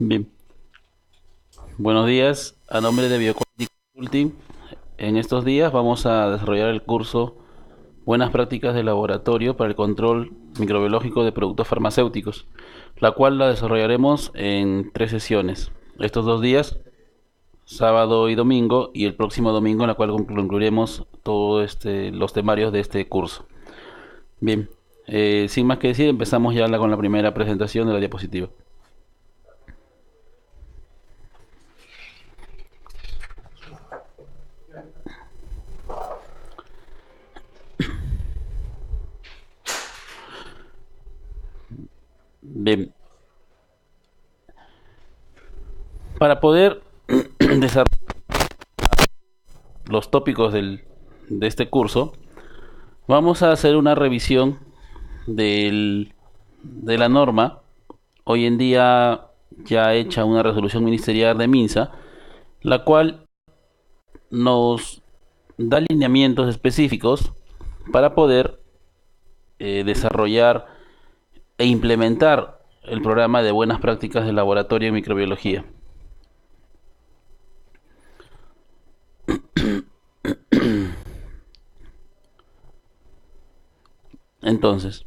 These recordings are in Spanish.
Bien, buenos días. A nombre de Bioquality Consulting, en estos días vamos a desarrollar el curso Buenas prácticas de laboratorio para el control microbiológico de productos farmacéuticos, la cual la desarrollaremos en 3 sesiones. Estos 2 días, sábado y domingo, y el próximo domingo, en la cual concluiremos todos los temarios de este curso. Bien, sin más que decir, empezamos ya con la primera presentación de la diapositiva. Bien, para poder desarrollar los tópicos de este curso, vamos a hacer una revisión de la norma, hoy en día ya hecha una resolución ministerial de MINSA, la cual nos da lineamientos específicos para poder desarrollar e implementar el programa de buenas prácticas de laboratorio en microbiología. Entonces,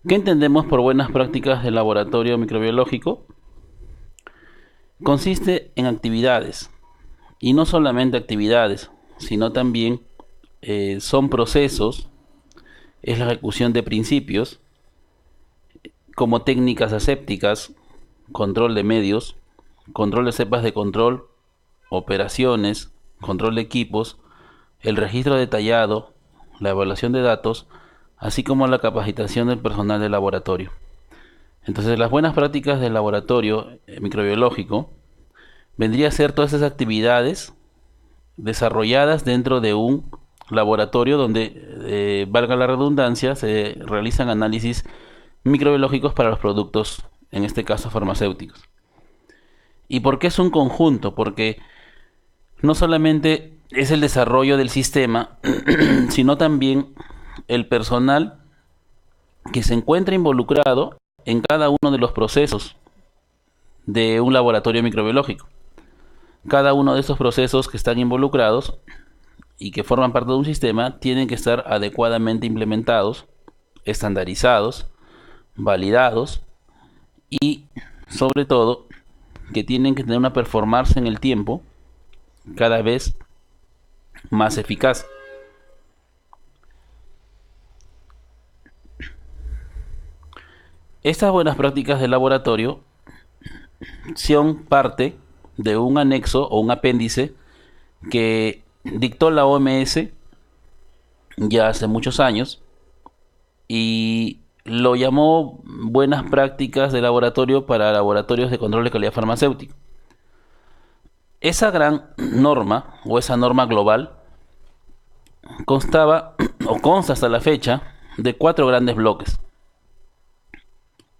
¿qué entendemos por buenas prácticas de laboratorio microbiológico? Consiste en actividades, y no solamente actividades, sino también son procesos, es la ejecución de principios, como técnicas asépticas, control de medios, control de cepas de control, operaciones, control de equipos, el registro detallado, la evaluación de datos, así como la capacitación del personal de laboratorio. Entonces, las buenas prácticas del laboratorio microbiológico vendría a ser todas esas actividades desarrolladas dentro de un laboratorio donde, valga la redundancia, se realizan análisis microbiológicos para los productos, en este caso farmacéuticos. ¿Y por qué es un conjunto? Porque no solamente es el desarrollo del sistema, sino también el personal que se encuentra involucrado en cada uno de los procesos de un laboratorio microbiológico. Cada uno de estos procesos que están involucrados y que forman parte de un sistema tienen que estar adecuadamente implementados, estandarizados, validados y, sobre todo, que tienen que tener una performance en el tiempo cada vez más eficaz. Estas buenas prácticas de laboratorio son parte de un anexo o un apéndice que dictó la OMS ya hace muchos años y lo llamó buenas prácticas de laboratorio para laboratorios de control de calidad farmacéutica. Esa gran norma o esa norma global constaba o consta hasta la fecha de 4 grandes bloques.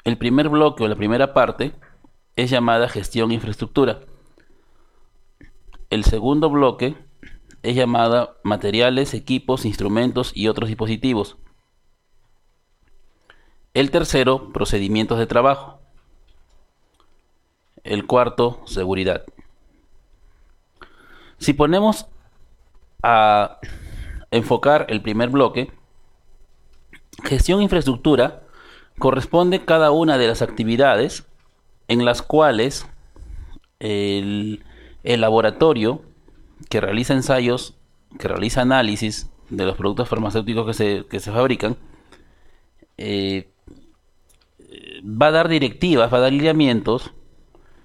El primer bloque o la primera parte es llamada gestión e infraestructura. El segundo bloque es llamada materiales, equipos, instrumentos y otros dispositivos. El tercero, procedimientos de trabajo. El cuarto, seguridad. Si ponemos a enfocar el primer bloque, gestión e infraestructura corresponde cada una de las actividades en las cuales el laboratorio que realiza ensayos, que realiza análisis de los productos farmacéuticos que se fabrican, va a dar directivas, va a dar lineamientos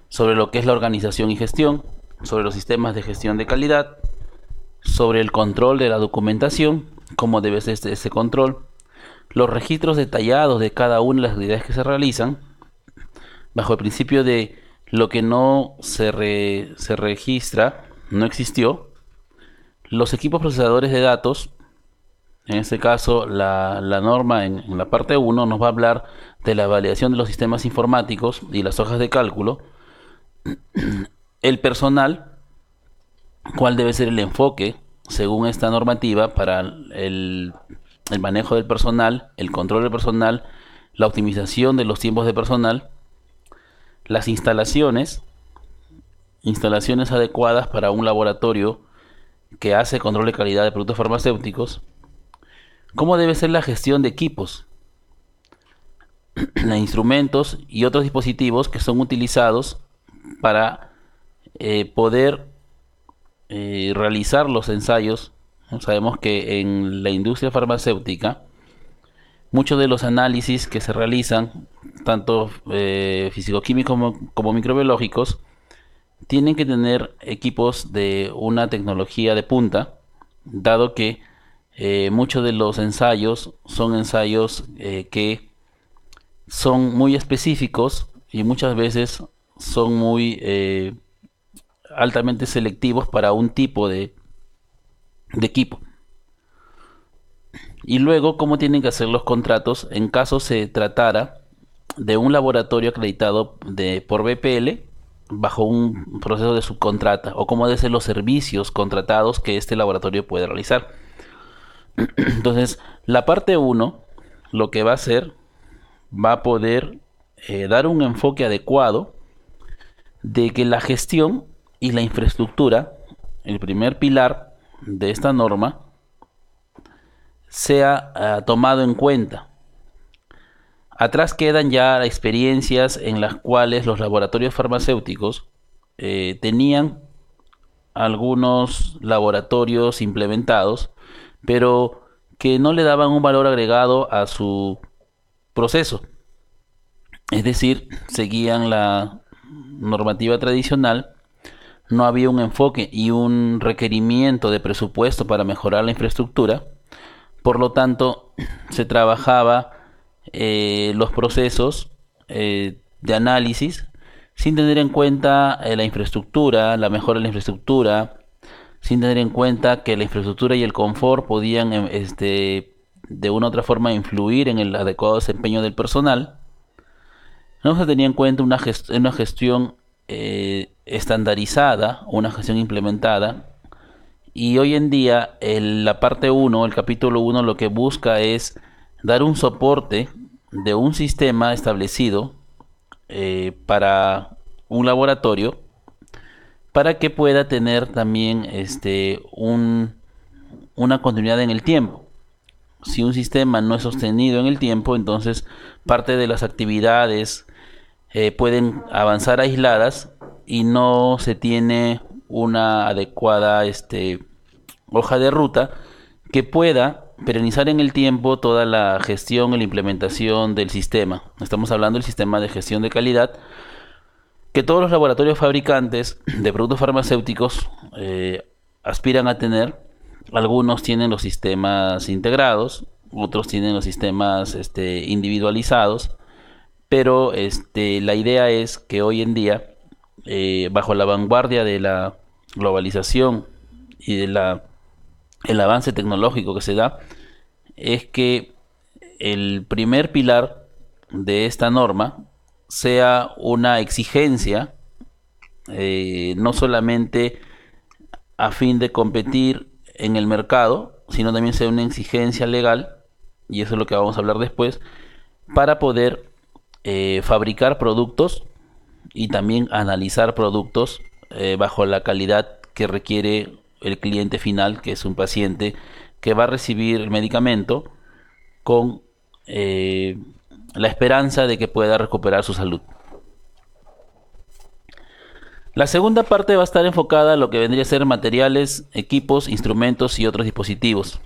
sobre lo que es la organización y gestión, sobre los sistemas de gestión de calidad, sobre el control de la documentación, cómo debe ser ese control, los registros detallados de cada una de las actividades que se realizan, bajo el principio de lo que no se registra, no existió, los equipos procesadores de datos. En este caso, la norma en la parte 1 nos va a hablar de la validación de los sistemas informáticos y las hojas de cálculo. El personal, cuál debe ser el enfoque según esta normativa para el manejo del personal, el control del personal, la optimización de los tiempos de personal. las instalaciones adecuadas para un laboratorio que hace control de calidad de productos farmacéuticos, cómo debe ser la gestión de equipos, de instrumentos y otros dispositivos que son utilizados para poder realizar los ensayos. Sabemos que en la industria farmacéutica muchos de los análisis que se realizan, tanto físico-químicos como microbiológicos, tienen que tener equipos de una tecnología de punta, dado que muchos de los ensayos son ensayos que son muy específicos y muchas veces son muy altamente selectivos para un tipo de equipo. Y luego, cómo tienen que hacer los contratos en caso se tratara de un laboratorio acreditado por BPL bajo un proceso de subcontrata, o cómo deben ser los servicios contratados que este laboratorio puede realizar. Entonces, la parte 1 lo que va a hacer, va a poder dar un enfoque adecuado de que la gestión y la infraestructura, el primer pilar de esta norma, sea tomado en cuenta. Atrás quedan ya experiencias en las cuales los laboratorios farmacéuticos tenían algunos laboratorios implementados, pero que no le daban un valor agregado a su proceso. Es decir, seguían la normativa tradicional, no había un enfoque y un requerimiento de presupuesto para mejorar la infraestructura. Por lo tanto, se trabajaba los procesos de análisis sin tener en cuenta la infraestructura, la mejora de la infraestructura, sin tener en cuenta que la infraestructura y el confort podían de una u otra forma influir en el adecuado desempeño del personal. No se tenía en cuenta una gestión estandarizada, una gestión implementada. Y hoy en día la parte 1, el capítulo 1, lo que busca es dar un soporte de un sistema establecido para un laboratorio, para que pueda tener también una continuidad en el tiempo. Si un sistema no es sostenido en el tiempo, entonces parte de las actividades pueden avanzar aisladas y no se tiene una adecuada hoja de ruta que pueda perenizar en el tiempo toda la gestión y la implementación del sistema. Estamos hablando del sistema de gestión de calidad que todos los laboratorios fabricantes de productos farmacéuticos aspiran a tener. Algunos tienen los sistemas integrados, otros tienen los sistemas individualizados, pero la idea es que hoy en día, bajo la vanguardia de la globalización y el avance tecnológico que se da, es que el primer pilar de esta norma sea una exigencia, no solamente a fin de competir en el mercado, sino también sea una exigencia legal, y eso es lo que vamos a hablar después, para poder fabricar productos y también analizar productos bajo la calidad que requiere el cliente final, que es un paciente que va a recibir el medicamento con la esperanza de que pueda recuperar su salud. La segunda parte va a estar enfocada a lo que vendría a ser materiales, equipos, instrumentos y otros dispositivos.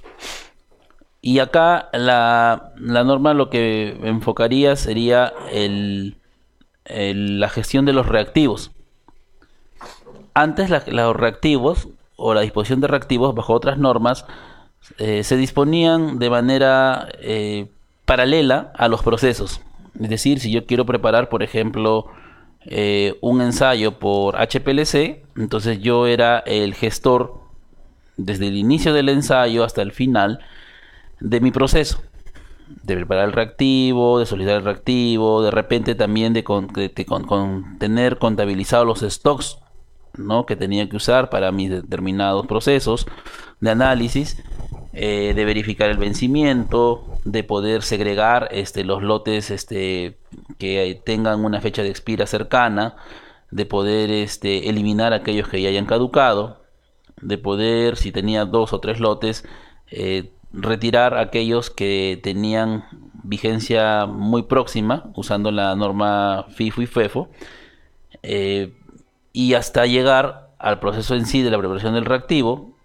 Y acá la norma lo que enfocaría sería la gestión de los reactivos. Antes los reactivos o la disposición de reactivos bajo otras normas se disponían de manera paralela a los procesos. Es decir, si yo quiero preparar, por ejemplo, un ensayo por HPLC, entonces yo era el gestor desde el inicio del ensayo hasta el final de mi proceso, de preparar el reactivo, de solicitar el reactivo, de repente también de tener contabilizados los stocks, ¿no?, que tenía que usar para mis determinados procesos de análisis, de verificar el vencimiento, de poder segregar los lotes que tengan una fecha de expira cercana, de poder eliminar aquellos que ya hayan caducado, de poder, si tenía dos o tres lotes, retirar aquellos que tenían vigencia muy próxima, usando la norma FIFO y FEFO, eh, y hasta llegar al proceso en sí de la preparación del reactivo,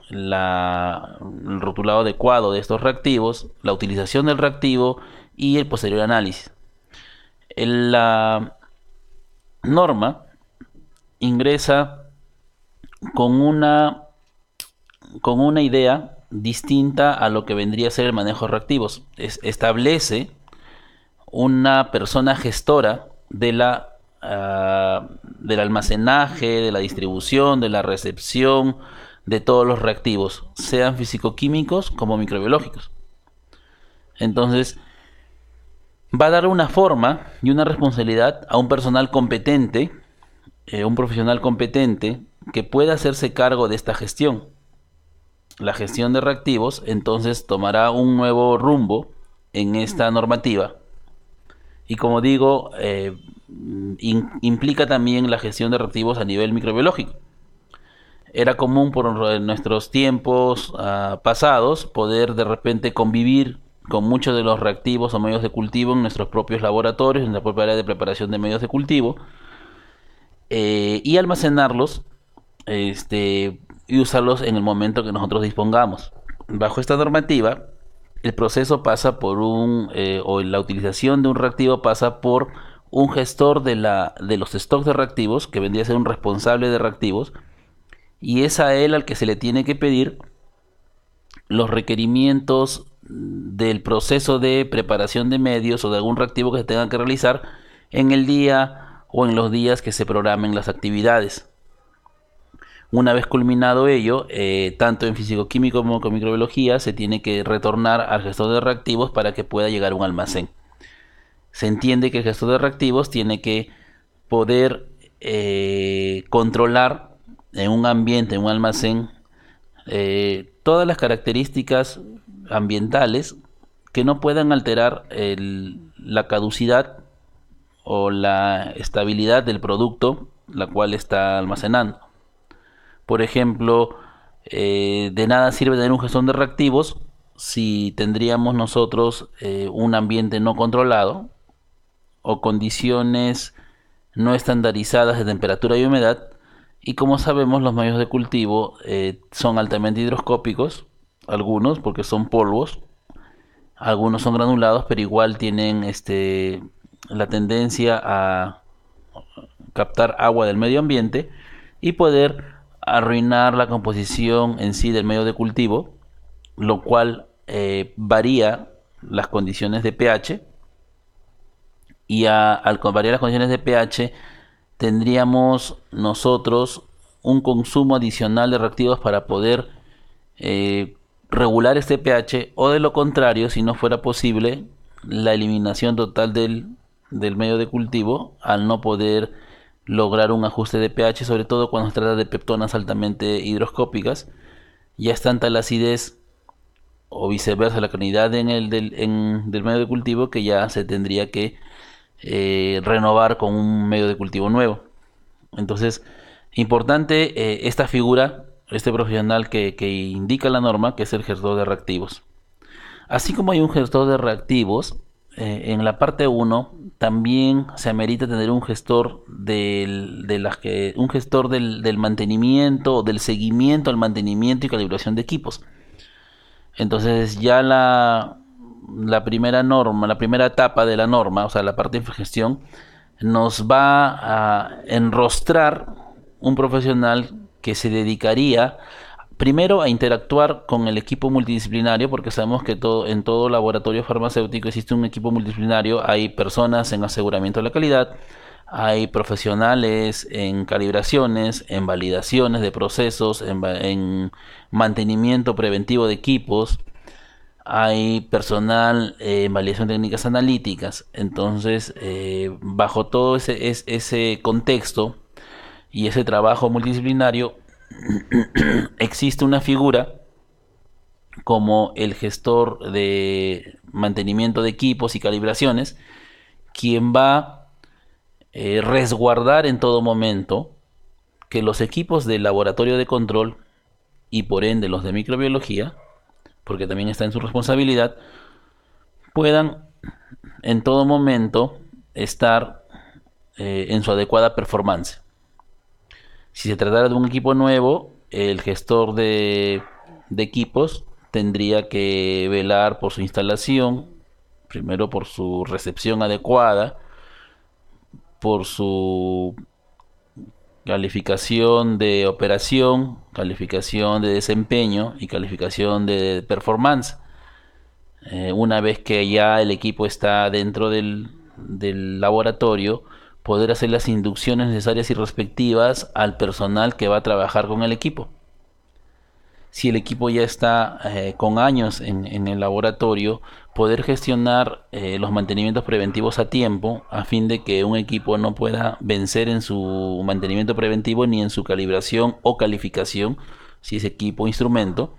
el rotulado adecuado de estos reactivos, la utilización del reactivo y el posterior análisis. La norma ingresa con una, con una idea distinta a lo que vendría a ser el manejo de reactivos. Establece una persona gestora del almacenaje, de la distribución, de la recepción de todos los reactivos, sean físico-químicos como microbiológicos. Entonces, va a dar una forma y una responsabilidad a un personal competente, un profesional competente que pueda hacerse cargo de esta gestión. La gestión de reactivos entonces tomará un nuevo rumbo en esta normativa. Y como digo, implica también la gestión de reactivos a nivel microbiológico. Era común por nuestros tiempos pasados poder de repente convivir con muchos de los reactivos o medios de cultivo en nuestros propios laboratorios, en la propia área de preparación de medios de cultivo, y almacenarlos y usarlos en el momento que nosotros dispongamos. Bajo esta normativa, el proceso pasa por o la utilización de un reactivo pasa por un gestor de los stocks de reactivos, que vendría a ser un responsable de reactivos, y es a él al que se le tiene que pedir los requerimientos del proceso de preparación de medios o de algún reactivo que se tenga que realizar en el día o en los días que se programen las actividades. Una vez culminado ello, tanto en físico-químico como en microbiología, se tiene que retornar al gestor de reactivos para que pueda llegar a un almacén. Se entiende que el gestor de reactivos tiene que poder controlar en un ambiente, en un almacén, todas las características ambientales que no puedan alterar la caducidad o la estabilidad del producto la cual está almacenando. Por ejemplo, de nada sirve tener un gestor de reactivos si tendríamos nosotros un ambiente no controlado o condiciones no estandarizadas de temperatura y humedad. Y como sabemos, los medios de cultivo son altamente hidroscópicos, algunos porque son polvos, algunos son granulados, pero igual tienen la tendencia a captar agua del medio ambiente y poder arruinar la composición en sí del medio de cultivo, lo cual varía las condiciones de pH, y al variar las condiciones de pH tendríamos nosotros un consumo adicional de reactivos para poder regular este pH, o de lo contrario, si no fuera posible, la eliminación total del medio de cultivo al no poder lograr un ajuste de pH, sobre todo cuando se trata de peptonas altamente hidroscópicas. Ya es tanta la acidez o viceversa la calinidad del medio de cultivo que ya se tendría que renovar con un medio de cultivo nuevo. Entonces, importante esta figura, este profesional que indica la norma, que es el gestor de reactivos. Así como hay un gestor de reactivos, en la parte 1 también se amerita tener un gestor un gestor del mantenimiento, del seguimiento al mantenimiento y calibración de equipos. Entonces ya la primera norma, la primera etapa de la norma, o sea, la parte de gestión, nos va a enrostrar un profesional que se dedicaría primero a interactuar con el equipo multidisciplinario, porque sabemos que en todo laboratorio farmacéutico existe un equipo multidisciplinario. Hay personas en aseguramiento de la calidad, hay profesionales en calibraciones, en validaciones de procesos, en mantenimiento preventivo de equipos, hay personal en validación de técnicas analíticas. Entonces, bajo todo ese contexto y ese trabajo multidisciplinario, existe una figura como el gestor de mantenimiento de equipos y calibraciones, quien va a resguardar en todo momento que los equipos del laboratorio de control y por ende los de microbiología, porque también está en su responsabilidad, puedan en todo momento estar en su adecuada performance. Si se tratara de un equipo nuevo, el gestor de equipos tendría que velar por su instalación, primero por su recepción adecuada, por su calificación de operación, calificación de desempeño y calificación de performance. Una vez que ya el equipo está dentro del laboratorio, poder hacer las inducciones necesarias y respectivas al personal que va a trabajar con el equipo. Si el equipo ya está con años en el laboratorio, poder gestionar los mantenimientos preventivos a tiempo, a fin de que un equipo no pueda vencer en su mantenimiento preventivo ni en su calibración o calificación, si es equipo o instrumento.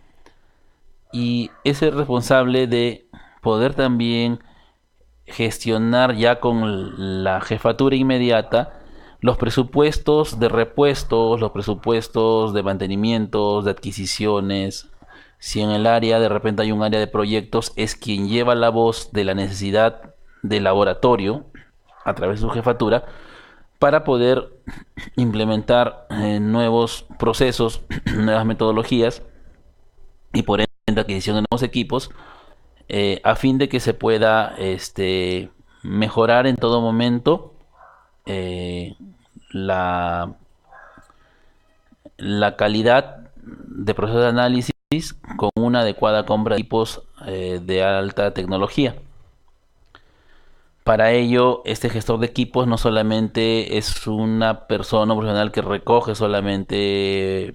Y es el responsable de poder también gestionar ya con la jefatura inmediata los presupuestos de repuestos, los presupuestos de mantenimientos, de adquisiciones. Si en el área de repente hay un área de proyectos, es quien lleva la voz de la necesidad del laboratorio a través de su jefatura para poder implementar nuevos procesos, nuevas metodologías y por ende adquisición de nuevos equipos, a fin de que se pueda mejorar en todo momento eh, la, la calidad de proceso de análisis con una adecuada compra de equipos de alta tecnología. Para ello, este gestor de equipos no solamente es una persona profesional que recoge solamente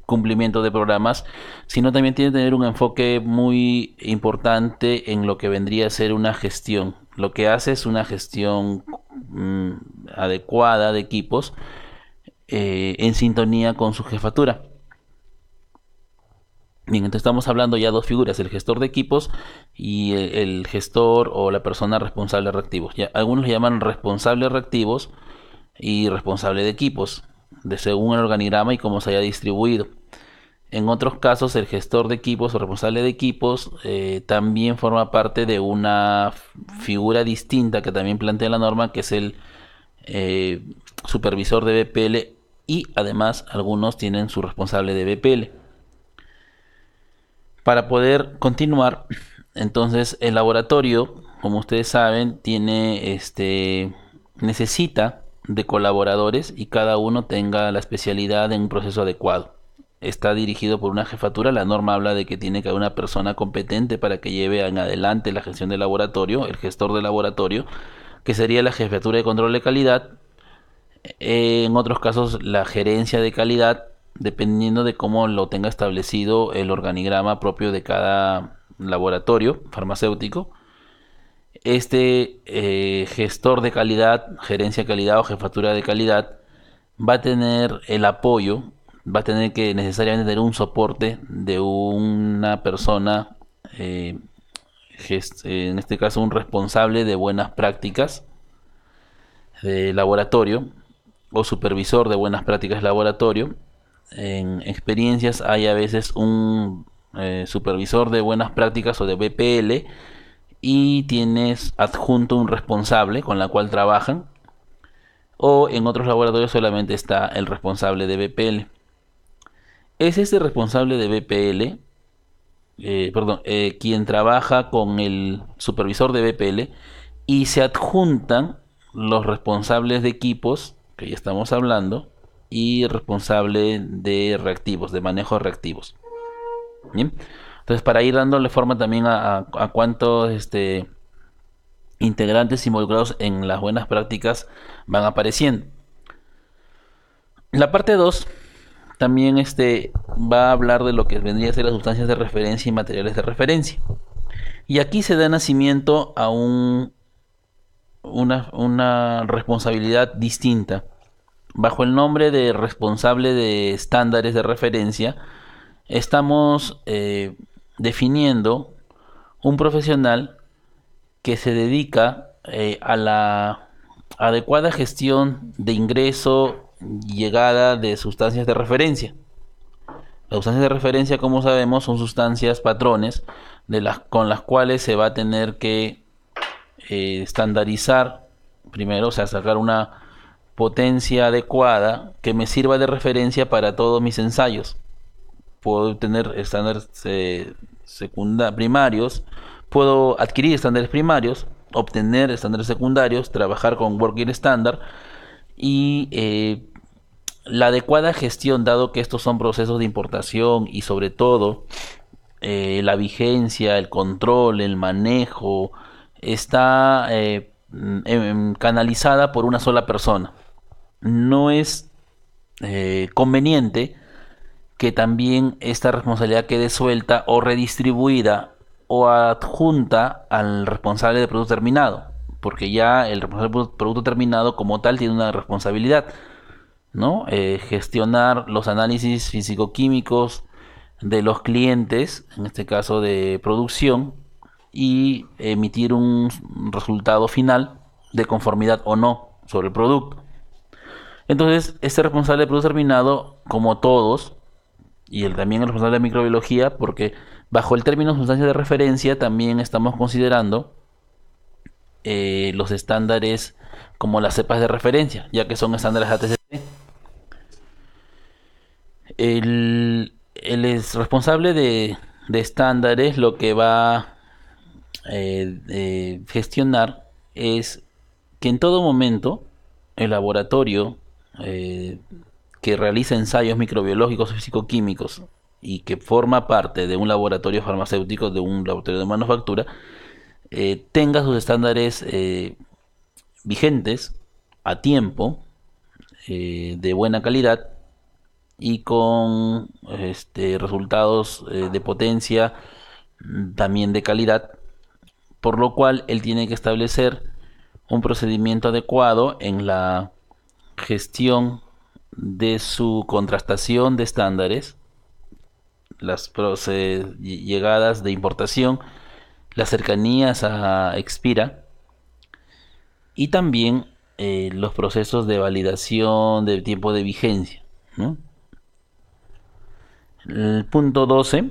cumplimiento de programas, sino también tiene que tener un enfoque muy importante en lo que vendría a ser una gestión. Lo que hace es una gestión adecuada de equipos en sintonía con su jefatura. Bien, entonces estamos hablando ya dos figuras, el gestor de equipos y el gestor o la persona responsable de reactivos. Ya, algunos le llaman responsable de reactivos y responsable de equipos, de según el organigrama y cómo se haya distribuido. En otros casos, el gestor de equipos o responsable de equipos también forma parte de una figura distinta que también plantea la norma, que es el supervisor de BPL, y además algunos tienen su responsable de BPL. Para poder continuar, entonces el laboratorio, como ustedes saben, necesita de colaboradores y cada uno tenga la especialidad en un proceso adecuado. Está dirigido por una jefatura. La norma habla de que tiene que haber una persona competente para que lleve en adelante la gestión del laboratorio, el gestor del laboratorio, que sería la jefatura de control de calidad. En otros casos, la gerencia de calidad, dependiendo de cómo lo tenga establecido el organigrama propio de cada laboratorio farmacéutico. Gestor de calidad, gerencia de calidad o jefatura de calidad va a tener el apoyo, va a tener que necesariamente tener un soporte de una persona, en este caso un responsable de buenas prácticas de laboratorio o supervisor de buenas prácticas de laboratorio. En experiencias hay a veces un supervisor de buenas prácticas o de BPL y tienes adjunto un responsable con la cual trabajan, o en otros laboratorios solamente está el responsable de BPL. Es este responsable de BPL, quien trabaja con el supervisor de BPL y se adjuntan los responsables de equipos, que ya estamos hablando, y responsable de reactivos, de manejo de reactivos. Bien, entonces para ir dándole forma también a cuántos integrantes involucrados en las buenas prácticas van apareciendo. La parte 2 también va a hablar de lo que vendría a ser las sustancias de referencia y materiales de referencia. Y aquí se da nacimiento a una responsabilidad distinta. Bajo el nombre de responsable de estándares de referencia, estamos definiendo un profesional que se dedica a la adecuada gestión de ingreso y llegada de sustancias de referencia. Las sustancias de referencia, como sabemos, son sustancias patrones con las cuales se va a tener que estandarizar primero, o sea, sacar una potencia adecuada que me sirva de referencia para todos mis ensayos. Puedo tener estándares primarios, puedo adquirir estándares primarios, obtener estándares secundarios, trabajar con Working Standard y la adecuada gestión, dado que estos son procesos de importación y sobre todo la vigencia, el control, el manejo, está canalizada por una sola persona. No es conveniente que también esta responsabilidad quede suelta o redistribuida o adjunta al responsable de producto terminado, porque ya el responsable de producto terminado como tal tiene una responsabilidad, ¿no? Gestionar los análisis físico-químicos de los clientes, en este caso de producción, y emitir un resultado final de conformidad o no sobre el producto. Entonces, este responsable de producto terminado, como todos, y también el responsable de microbiología, porque bajo el término sustancia de referencia también estamos considerando los estándares como las cepas de referencia, ya que son estándares ATCC. El responsable de estándares lo que va a gestionar es que en todo momento el laboratorio que realiza ensayos microbiológicos o físico-químicos y que forma parte de un laboratorio farmacéutico, de un laboratorio de manufactura, tenga sus estándares vigentes a tiempo, de buena calidad y con resultados de potencia también de calidad, por lo cual él tiene que establecer un procedimiento adecuado en la gestión de su contrastación de estándares, las llegadas de importación, las cercanías a expira y también los procesos de validación de tiempo de vigencia, ¿no? El punto 12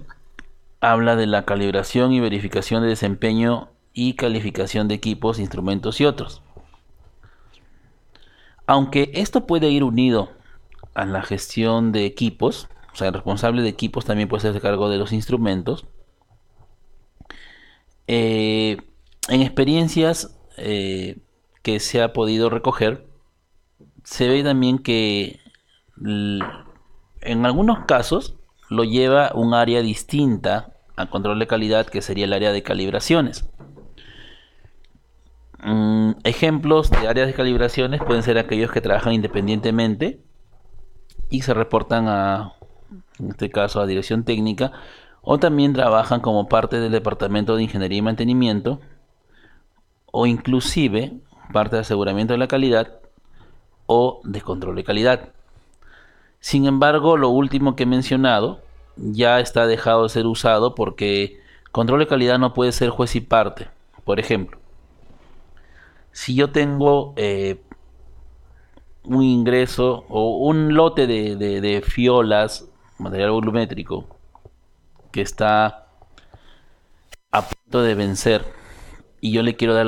habla de la calibración y verificación de desempeño y calificación de equipos, instrumentos y otros. Aunque esto puede ir unido a la gestión de equipos, o sea, el responsable de equipos también puede hacerse cargo de los instrumentos. En experiencias que se ha podido recoger, se ve también que en algunos casos lo lleva un área distinta al control de calidad, que sería el área de calibraciones. Ejemplos de áreas de calibraciones pueden ser aquellos que trabajan independientemente y se reportan en este caso, a dirección técnica, o también trabajan como parte del departamento de ingeniería y mantenimiento, o inclusive parte de aseguramiento de la calidad o de control de calidad. Sin embargo, lo último que he mencionado ya está dejado de ser usado porque control de calidad no puede ser juez y parte. Por ejemplo, si yo tengo un ingreso o un lote de fiolas, material volumétrico, que está a punto de vencer y yo le quiero dar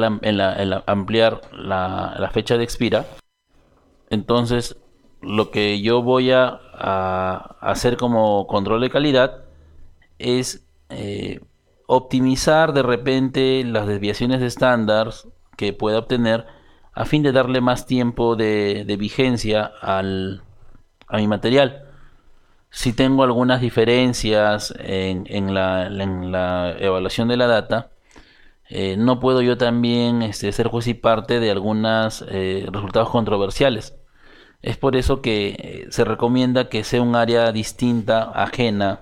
ampliar la fecha de expira, entonces lo que yo voy a hacer como control de calidad es optimizar de repente las desviaciones de estándar que pueda obtener a fin de darle más tiempo de vigencia a mi material. Si tengo algunas diferencias en la evaluación de la data, no puedo yo también ser juez y parte de algunos resultados controversiales. Es por eso que se recomienda que sea un área distinta, ajena,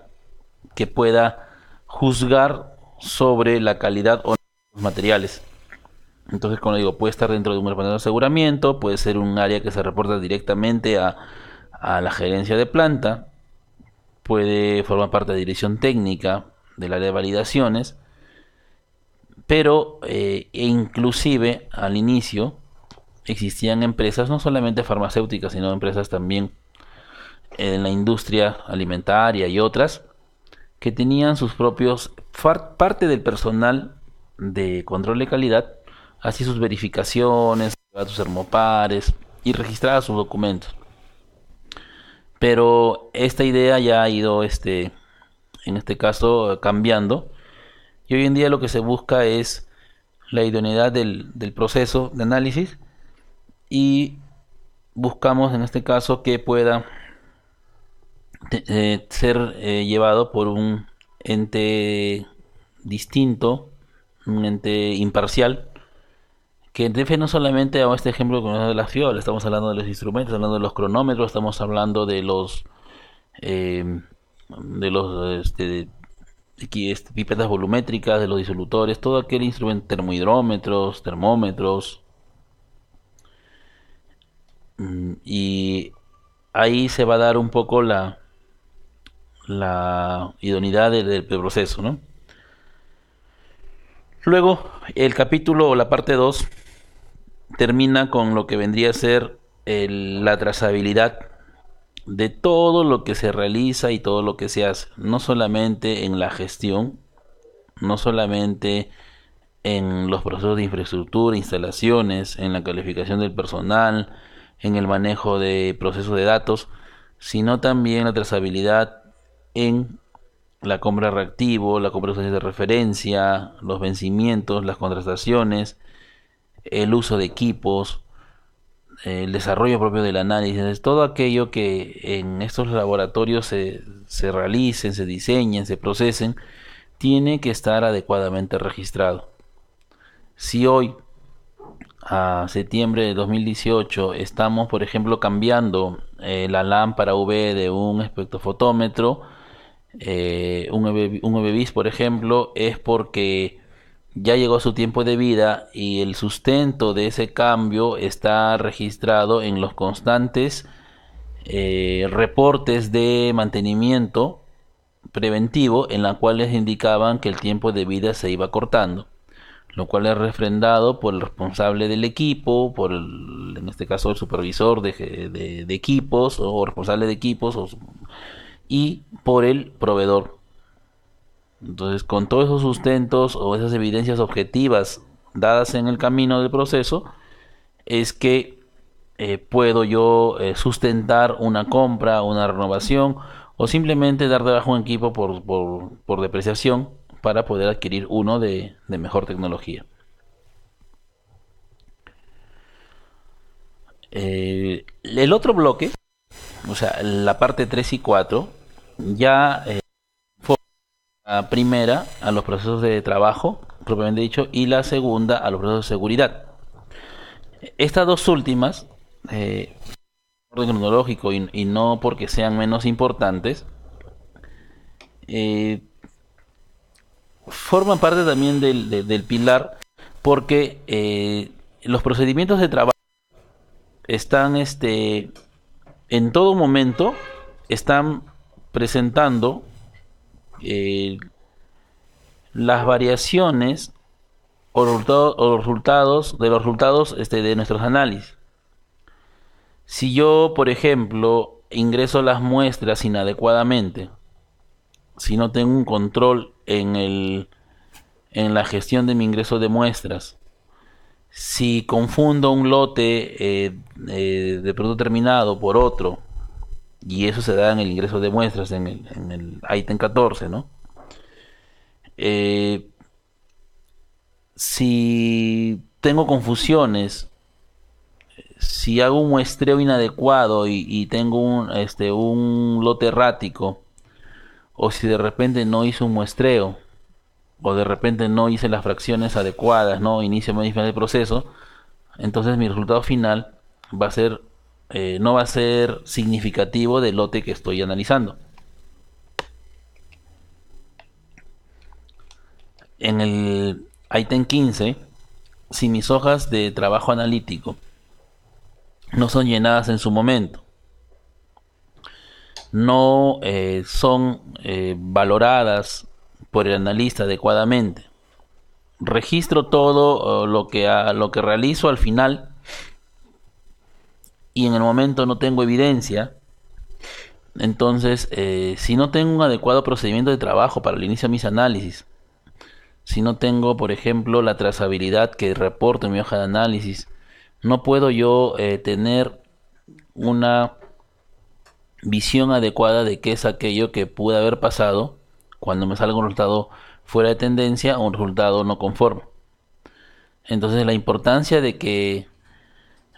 que pueda juzgar sobre la calidad o no de los materiales. Entonces, como digo, puede estar dentro de un departamento de aseguramiento, puede ser un área que se reporta directamente a la gerencia de planta, puede formar parte de dirección técnica, del área de validaciones, pero inclusive al inicio existían empresas, no solamente farmacéuticas, sino empresas también en la industria alimentaria y otras, que tenían sus propios, parte del personal de control de calidad, así sus verificaciones, sus termopares y registraba sus documentos. Pero esta idea ya ha ido, en este caso, cambiando. Y hoy en día lo que se busca es la idoneidad del proceso de análisis y buscamos en este caso que pueda ser llevado por un ente distinto, un ente imparcial, que defe no solamente a este ejemplo con de la FIOL, estamos hablando de los instrumentos, hablando de los cronómetros, estamos hablando eh, de los pipetas volumétricas, de los disolutores, todo aquel instrumento, termohidrómetros, termómetros, y ahí se va a dar un poco la idoneidad del proceso, ¿no? Luego, el capítulo o la parte 2 termina con lo que vendría a ser la trazabilidad de todo lo que se realiza y todo lo que se hace, no solamente en la gestión, no solamente en los procesos de infraestructura, instalaciones, en la calificación del personal, en el manejo de procesos de datos, sino también la trazabilidad en la compra de reactivo, la compra de referencia, los vencimientos, las contrataciones, el uso de equipos, el desarrollo propio del análisis, todo aquello que en estos laboratorios se realicen, se diseñen, se procesen, tiene que estar adecuadamente registrado. Si hoy, a septiembre de 2018, estamos, por ejemplo, cambiando la lámpara UV de un espectrofotómetro, un EVBIS, por ejemplo, es porque ya llegó a su tiempo de vida y el sustento de ese cambio está registrado en los constantes reportes de mantenimiento preventivo en la cuales indicaban que el tiempo de vida se iba cortando, lo cual es refrendado por el responsable del equipo, en este caso el supervisor de equipos o responsable de equipos y por el proveedor. Entonces, con todos esos sustentos o esas evidencias objetivas dadas en el camino del proceso, es que puedo yo sustentar una compra, una renovación o simplemente dar de baja un equipo por depreciación para poder adquirir uno de mejor tecnología. El otro bloque, o sea, la parte 3 y 4, ya la primera a los procesos de trabajo, propiamente dicho, y la segunda a los procesos de seguridad. Estas dos últimas, orden cronológico y no porque sean menos importantes, eh, forman parte también del pilar porque los procedimientos de trabajo están en todo momento están presentando eh, las variaciones o resultados de los resultados de nuestros análisis. Si yo, por ejemplo, ingreso las muestras inadecuadamente, si no tengo un control en la gestión de mi ingreso de muestras, si confundo un lote de producto terminado por otro, y eso se da en el ingreso de muestras en el ítem 14, ¿no? Si tengo confusiones, si hago un muestreo inadecuado y tengo un lote errático, o si de repente no hice un muestreo, o de repente no hice las fracciones adecuadas, no inicio modificación del proceso, entonces mi resultado final va a ser no va a ser significativo del lote que estoy analizando. En el ítem 15, si mis hojas de trabajo analítico no son llenadas en su momento, no son valoradas por el analista adecuadamente, registro todo lo que realizo al final y en el momento no tengo evidencia, entonces si no tengo un adecuado procedimiento de trabajo para el inicio de mis análisis, si no tengo, por ejemplo, la trazabilidad que reporto en mi hoja de análisis, no puedo yo tener una visión adecuada de qué es aquello que pude haber pasado cuando me salga un resultado fuera de tendencia o un resultado no conforme. Entonces la importancia de que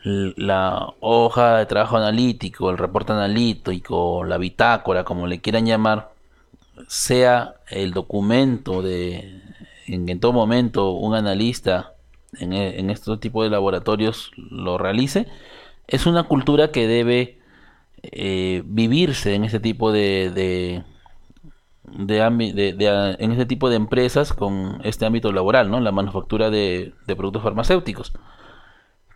la hoja de trabajo analítico, el reporte analítico, la bitácora, como le quieran llamar, sea el documento en que en todo momento un analista en este tipo de laboratorios lo realice, es una cultura que debe vivirse en este tipo en este tipo de empresas con este ámbito laboral, ¿no? La manufactura de productos farmacéuticos.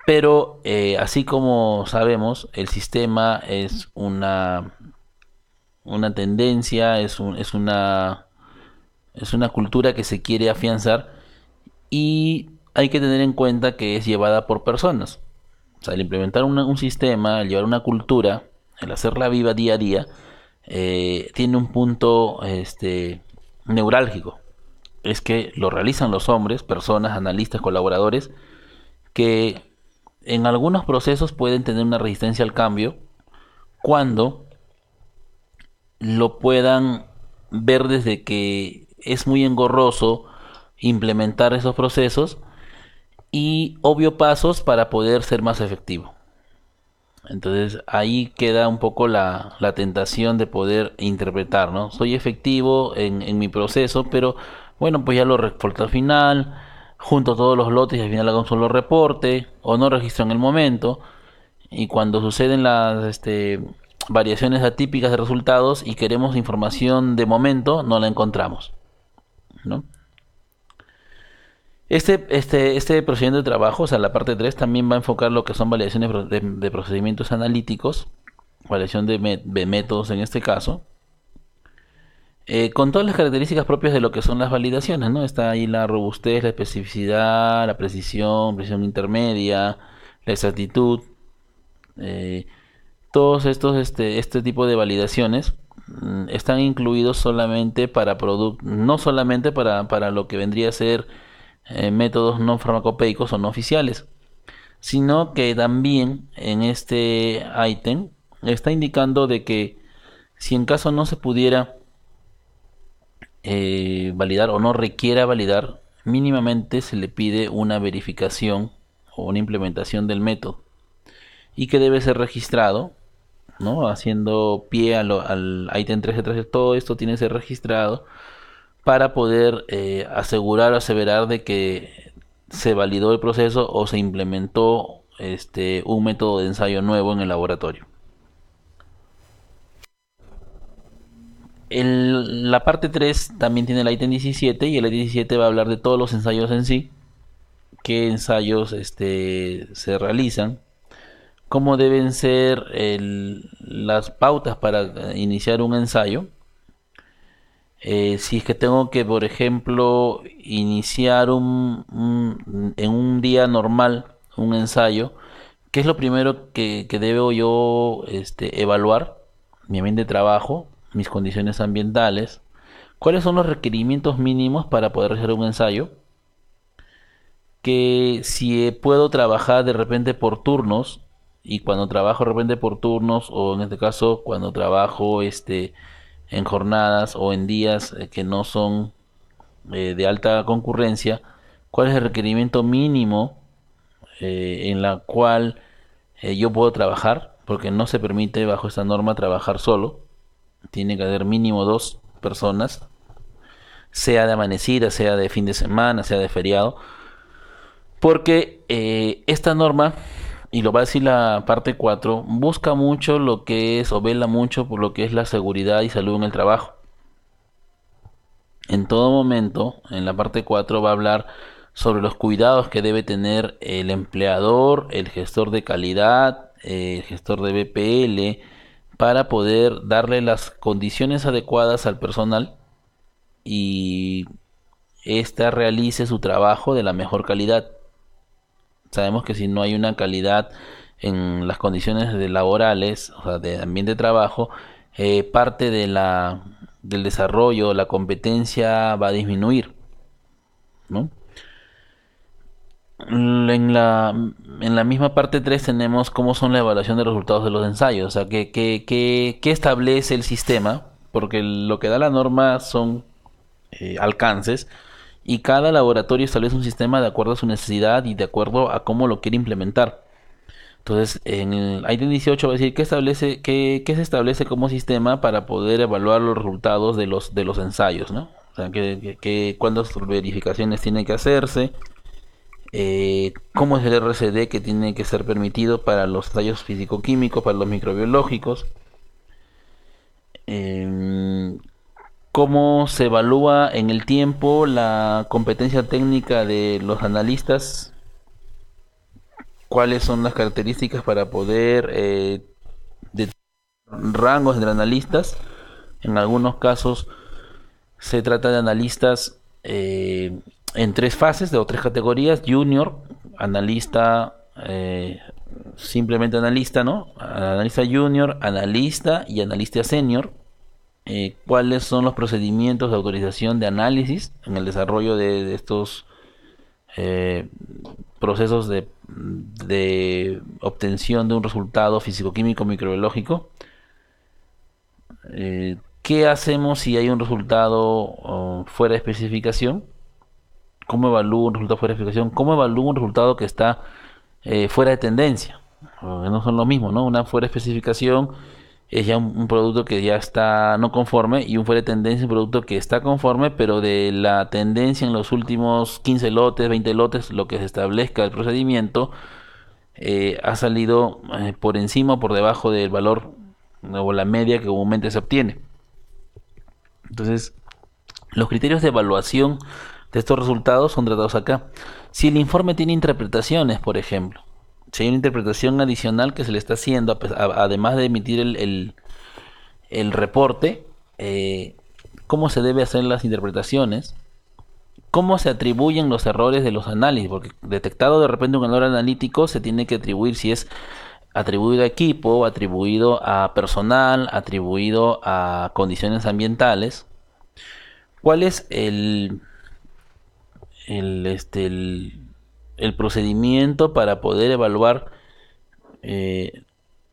Pero así como sabemos, el sistema es una tendencia, es una cultura que se quiere afianzar y hay que tener en cuenta que es llevada por personas. O sea, el implementar un sistema, el llevar una cultura, el hacerla viva día a día, tiene un punto neurálgico. Es que lo realizan los hombres, personas, analistas, colaboradores, que en algunos procesos pueden tener una resistencia al cambio cuando lo puedan ver desde que es muy engorroso implementar esos procesos y obvio pasos para poder ser más efectivo. Entonces ahí queda un poco la tentación de poder interpretar, ¿no? Soy efectivo en mi proceso, pero bueno, pues ya lo reporto al final, junto todos los lotes y al final hago un solo reporte, o no registro en el momento, y cuando suceden las variaciones atípicas de resultados y queremos información de momento, no la encontramos, ¿no? Este procedimiento de trabajo, o sea, la parte 3 también va a enfocar lo que son validaciones de procedimientos analíticos, validación de métodos en este caso, con todas las características propias de lo que son las validaciones, ¿no? Está ahí la robustez, la especificidad, la precisión intermedia, la exactitud, eh, todos este tipo de validaciones están incluidos solamente para no solamente para lo que vendría a ser métodos no farmacopeicos o no oficiales, sino que también en este ítem está indicando de que si en caso no se pudiera validar o no requiera validar, mínimamente se le pide una verificación o una implementación del método y que debe ser registrado, ¿no? Haciendo pie al ítem 13 todo esto tiene que ser registrado para poder asegurar o aseverar de que se validó el proceso o se implementó un método de ensayo nuevo en el laboratorio. La parte 3 también tiene el ítem 17 y el ítem 17 va a hablar de todos los ensayos en sí, qué ensayos se realizan, cómo deben ser las pautas para iniciar un ensayo. Si es que tengo que, por ejemplo, iniciar en un día normal un ensayo, ¿qué es lo primero que debo yo evaluar? Mi ambiente de trabajo, mis condiciones ambientales, cuáles son los requerimientos mínimos para poder hacer un ensayo, que si puedo trabajar de repente por turnos, y cuando trabajo de repente por turnos, o en este caso cuando trabajo en jornadas o en días que no son de alta concurrencia, cuál es el requerimiento mínimo en la cual yo puedo trabajar, porque no se permite bajo esta norma trabajar solo, tiene que haber mínimo dos personas, sea de amanecida, sea de fin de semana, sea de feriado, porque esta norma, y lo va a decir la parte 4, busca mucho lo que es o vela mucho por lo que es la seguridad y salud en el trabajo. En todo momento, en la parte 4 va a hablar sobre los cuidados que debe tener el empleador, el gestor de calidad, el gestor de BPL, para poder darle las condiciones adecuadas al personal y ésta realice su trabajo de la mejor calidad. Sabemos que si no hay una calidad en las condiciones laborales, o sea, de ambiente de trabajo, parte del desarrollo, la competencia va a disminuir, ¿no? En la misma parte 3 tenemos cómo son la evaluación de los resultados de los ensayos, o sea, qué establece el sistema, porque lo que da la norma son alcances, y cada laboratorio establece un sistema de acuerdo a su necesidad y de acuerdo a cómo lo quiere implementar. Entonces, en el item 18 va a decir qué se establece como sistema para poder evaluar los resultados de los ensayos, ¿no? O sea, cuántas verificaciones tienen que hacerse, cómo es el RCD que tiene que ser permitido para los ensayos físico-químicos, para los microbiológicos, em, cómo se evalúa en el tiempo la competencia técnica de los analistas, cuáles son las características para poder de rangos entre analistas. En algunos casos se trata de analistas en tres fases o tres categorías: junior, analista, simplemente analista, ¿no? Analista junior, analista y analista senior. Cuáles son los procedimientos de autorización de análisis en el desarrollo de estos eh, procesos de obtención de un resultado físico-químico microbiológico. ¿Qué hacemos si hay un resultado fuera de especificación? ¿Cómo evalúo un resultado fuera de especificación? ¿Cómo evalúo un resultado que está fuera de tendencia? No son lo mismo, ¿no? Una fuera de especificación es ya un producto que ya está no conforme, y un fuera de tendencia es un producto que está conforme, pero de la tendencia en los últimos 15 lotes, 20 lotes, lo que se establezca el procedimiento, ha salido por encima o por debajo del valor o la media que comúnmente se obtiene. Entonces, los criterios de evaluación de estos resultados son tratados acá. Si el informe tiene interpretaciones, por ejemplo, si hay una interpretación adicional que se le está haciendo, además de emitir el reporte, cómo se debe hacer las interpretaciones, cómo se atribuyen los errores de los análisis, porque detectado de repente un error analítico se tiene que atribuir si es atribuido a equipo, atribuido a personal, atribuido a condiciones ambientales. ¿Cuál es el procedimiento para poder evaluar eh,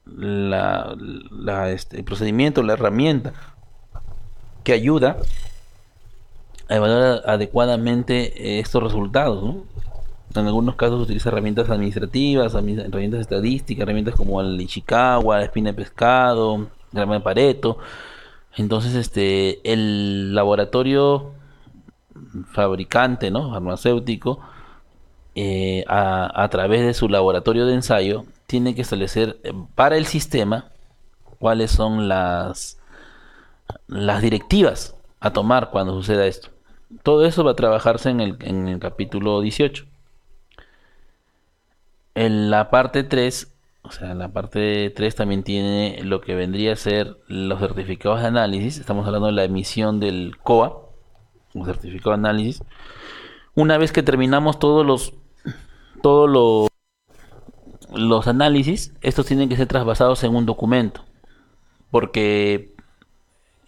el procedimiento, la herramienta que ayuda a evaluar adecuadamente estos resultados, ¿no? En algunos casos utiliza herramientas administrativas, herramientas estadísticas, herramientas como el Ishikawa, la espina de pescado, el diagrama de Pareto. Entonces, el laboratorio fabricante, ¿no? Farmacéutico, a través de su laboratorio de ensayo, tiene que establecer para el sistema cuáles son las directivas a tomar cuando suceda esto. Todo eso va a trabajarse en el capítulo 18. En la parte 3, o sea, la parte 3 también tiene lo que vendría a ser los certificados de análisis. Estamos hablando de la emisión del COA, un certificado de análisis. Una vez que terminamos todos los análisis, estos tienen que ser trasvasados en un documento, porque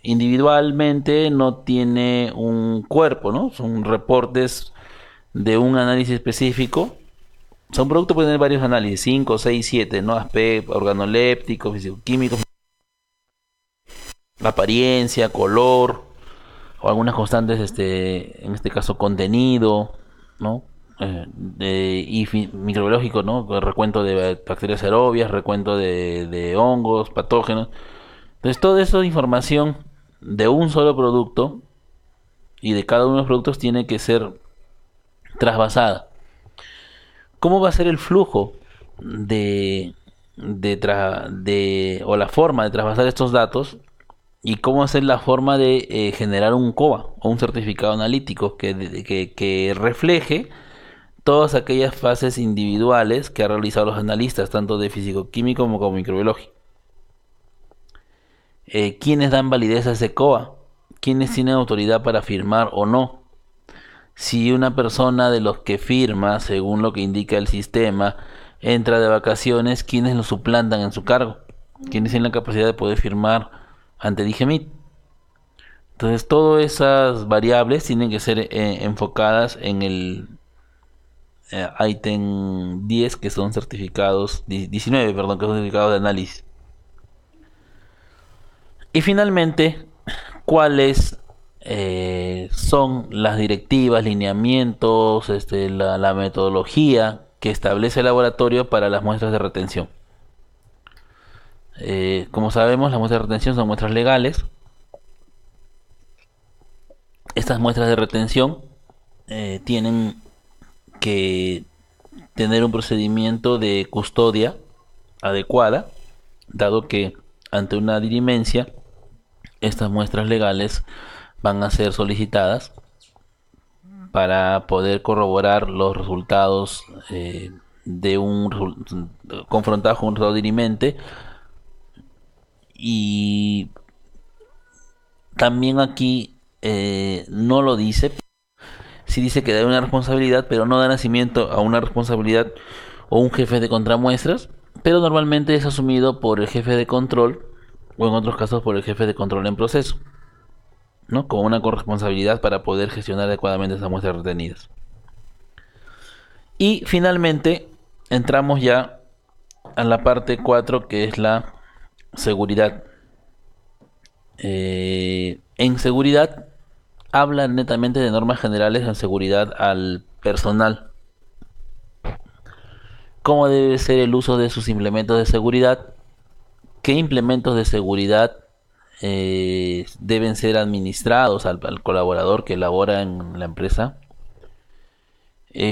individualmente no tiene un cuerpo, ¿no? Son reportes de un análisis específico. O sea, un producto puede tener varios análisis, 5, 6, 7, ¿no? Aspecto, organolépticos, fisicoquímicos, apariencia, color, o algunas constantes, en este caso contenido, ¿no? Microbiológico, ¿no? Recuento de bacterias aerobias, recuento de hongos, patógenos. Entonces, toda esa información de un solo producto y de cada uno de los productos tiene que ser trasvasada. ¿Cómo va a ser el flujo o la forma de trasvasar estos datos? ¿Y cómo hacer la forma de generar un COA o un certificado analítico que refleje todas aquellas fases individuales que han realizado los analistas, tanto de físico-químico como microbiológico? ¿Quiénes dan validez a ese COA? quiénes tienen autoridad para firmar o no. Si una persona de los que firma, según lo que indica el sistema, entra de vacaciones, ¿quiénes lo suplantan en su cargo? ¿Quiénes tienen la capacidad de poder firmar ante DIGEMIT? Entonces, todas esas variables tienen que ser enfocadas en el ítem 10, que son certificados, 19, perdón, que son certificados de análisis. Y finalmente, ¿cuáles son las directivas, lineamientos, la metodología que establece el laboratorio para las muestras de retención? Como sabemos, las muestras de retención son muestras legales. Estas muestras de retención tienen que tener un procedimiento de custodia adecuada, dado que ante una dilimencia estas muestras legales van a ser solicitadas para poder corroborar los resultados confrontados con un resultado dirimente. Y también aquí no lo dice, sí dice que da una responsabilidad, pero no da nacimiento a una responsabilidad o un jefe de contramuestras, pero normalmente es asumido por el jefe de control, o en otros casos por el jefe de control en proceso, ¿no? Como una corresponsabilidad para poder gestionar adecuadamente esas muestras retenidas. Y finalmente entramos ya a la parte 4, que es la seguridad. En seguridad habla netamente de normas generales en seguridad al personal. Cómo debe ser el uso de sus implementos de seguridad, qué implementos de seguridad deben ser administrados al colaborador que labora en la empresa,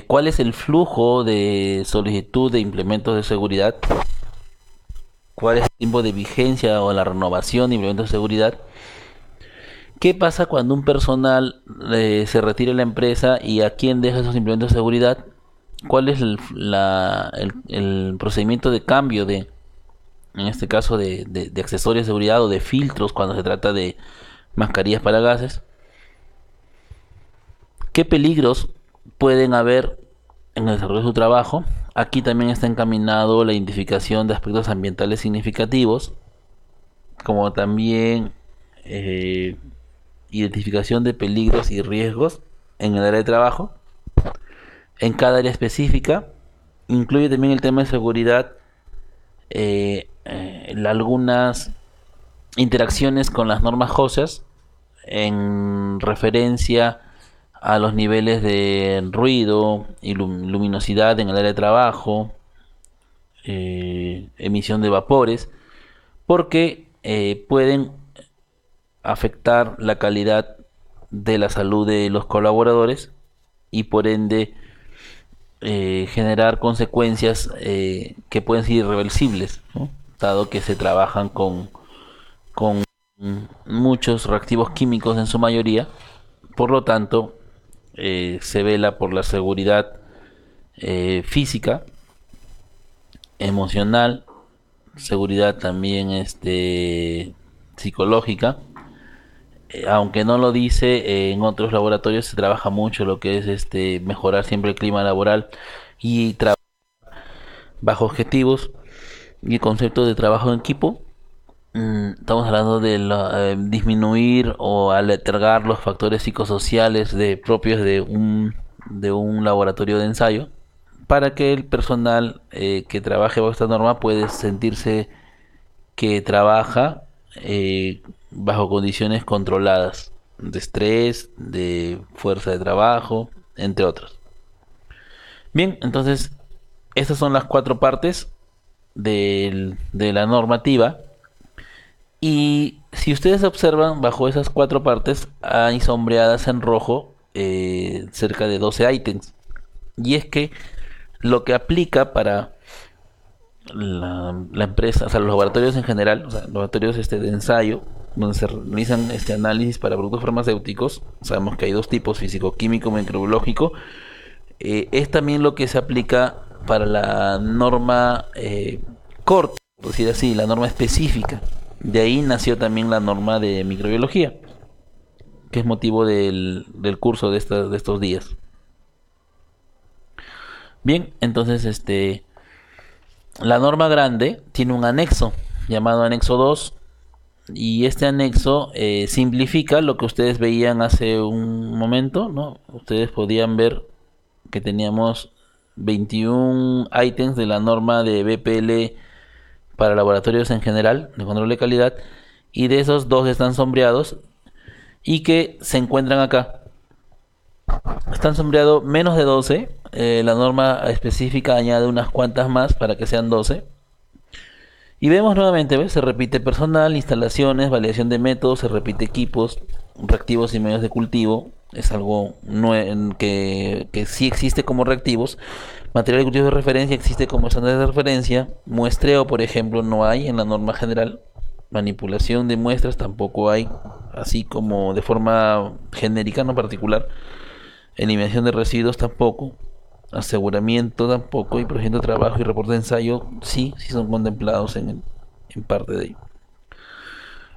cuál es el flujo de solicitud de implementos de seguridad, cuál es el tiempo de vigencia o la renovación de implementos de seguridad, qué pasa cuando un personal se retira de la empresa y a quién deja esos implementos de seguridad, cuál es el procedimiento de cambio en este caso de accesorios de seguridad o de filtros cuando se trata de mascarillas para gases, qué peligros pueden haber en el desarrollo de su trabajo. Aquí también está encaminado la identificación de aspectos ambientales significativos, como también identificación de peligros y riesgos en el área de trabajo, en cada área específica. Incluye también el tema de seguridad, algunas interacciones con las normas JOSAS en referencia a los niveles de ruido y luminosidad en el área de trabajo, emisión de vapores, porque pueden afectar la calidad de la salud de los colaboradores y por ende generar consecuencias que pueden ser irreversibles, ¿no? Dado que se trabajan con muchos reactivos químicos en su mayoría. Por lo tanto, se vela por la seguridad física, emocional, seguridad también psicológica. Aunque no lo dice, en otros laboratorios se trabaja mucho lo que es mejorar siempre el clima laboral y trabajar bajo objetivos y el concepto de trabajo en equipo. Estamos hablando de disminuir o aletargar los factores psicosociales propios de un laboratorio de ensayo, para que el personal que trabaje bajo esta norma pueda sentirse que trabaja bajo condiciones controladas de estrés, de fuerza de trabajo, entre otros. Bien, entonces estas son las 4 partes de la normativa. Y si ustedes observan, bajo esas 4 partes hay sombreadas en rojo cerca de 12 ítems. Y es que lo que aplica para la empresa, o sea, los laboratorios en general, o sea, laboratorios de ensayo, donde se realizan análisis para productos farmacéuticos, sabemos que hay 2 tipos, físico-químico, microbiológico, es también lo que se aplica para la norma corta, por decir así, la norma específica. De ahí nació también la norma de microbiología. que es motivo del curso de estos días. Bien, entonces la norma grande tiene un anexo llamado anexo 2 y este anexo simplifica lo que ustedes veían hace un momento, ¿no? Ustedes podían ver que teníamos 21 ítems de la norma de BPL para laboratorios en general, de control de calidad, y de esos dos están sombreados y que se encuentran acá. Están sombreados menos de 12, la norma específica añade unas cuantas más para que sean 12. Y vemos nuevamente, ¿ves? Se repite personal, instalaciones, validación de métodos, se repite equipos, reactivos y medios de cultivo. Es algo que sí existe como reactivos. Material de cultivo de referencia existe como estándar de referencia. Muestreo, por ejemplo, no hay en la norma general. Manipulación de muestras tampoco hay, así como de forma genérica, no particular. Eliminación de residuos tampoco. Aseguramiento tampoco. Y proyecto de trabajo y reporte de ensayo sí son contemplados en parte de ello.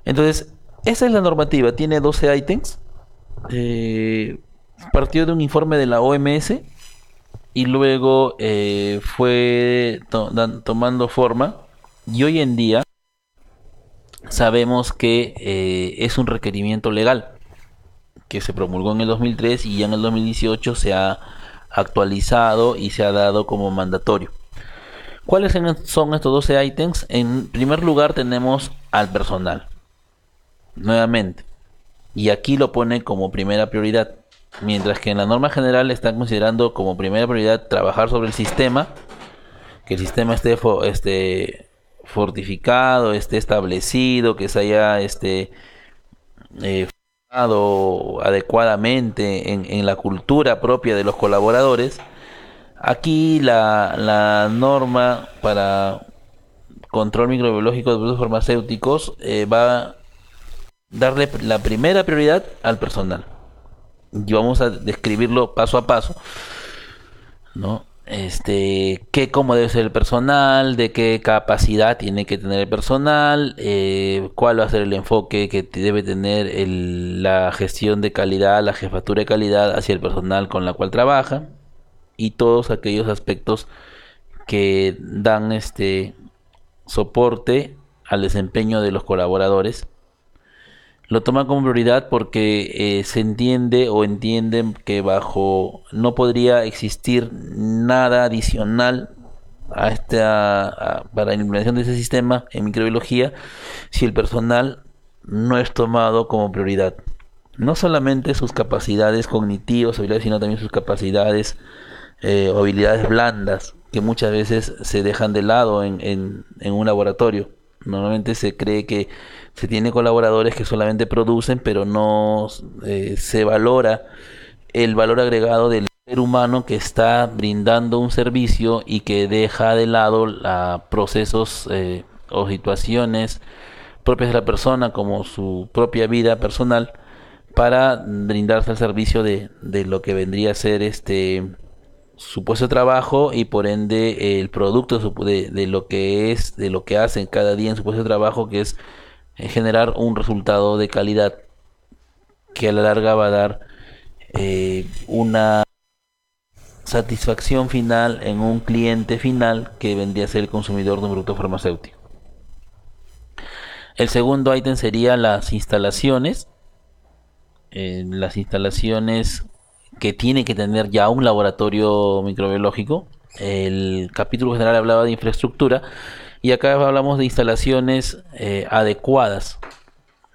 Entonces, esa es la normativa. Tiene 12 ítems. Partió de un informe de la OMS y luego fue tomando forma. Y hoy en día sabemos que es un requerimiento legal que se promulgó en el 2003 y ya en el 2018 se ha actualizado y se ha dado como mandatorio. ¿Cuáles son estos 12 ítems? En primer lugar tenemos al personal, nuevamente, y aquí lo pone como primera prioridad, mientras que en la norma general están considerando como primera prioridad trabajar sobre el sistema, que el sistema esté fortificado, esté establecido, que se haya adecuadamente en la cultura propia de los colaboradores. Aquí la norma para control microbiológico de productos farmacéuticos va a darle la primera prioridad al personal. Y vamos a describirlo paso a paso, ¿no? Cómo debe ser el personal, de qué capacidad tiene que tener el personal, cuál va a ser el enfoque que debe tener la gestión de calidad, la jefatura de calidad hacia el personal con la cual trabaja y todos aquellos aspectos que dan soporte al desempeño de los colaboradores. Lo toman como prioridad porque se entiende o entienden que no podría existir nada adicional para la implementación de ese sistema en microbiología si el personal no es tomado como prioridad. No solamente sus capacidades cognitivas, habilidades, sino también sus capacidades o habilidades blandas que muchas veces se dejan de lado en un laboratorio. Normalmente se cree que se tiene colaboradores que solamente producen, pero no se valora el valor agregado del ser humano que está brindando un servicio y que deja de lado procesos o situaciones propias de la persona, como su propia vida personal, para brindarse el servicio de lo que vendría a ser su puesto de trabajo y por ende el producto de lo que hacen cada día en su puesto de trabajo, que es generar un resultado de calidad que a la larga va a dar una satisfacción final en un cliente final que vendría a ser el consumidor de un producto farmacéutico. El segundo ítem sería las instalaciones. Las instalaciones que tiene que tener ya un laboratorio microbiológico. El capítulo general hablaba de infraestructura y acá hablamos de instalaciones adecuadas.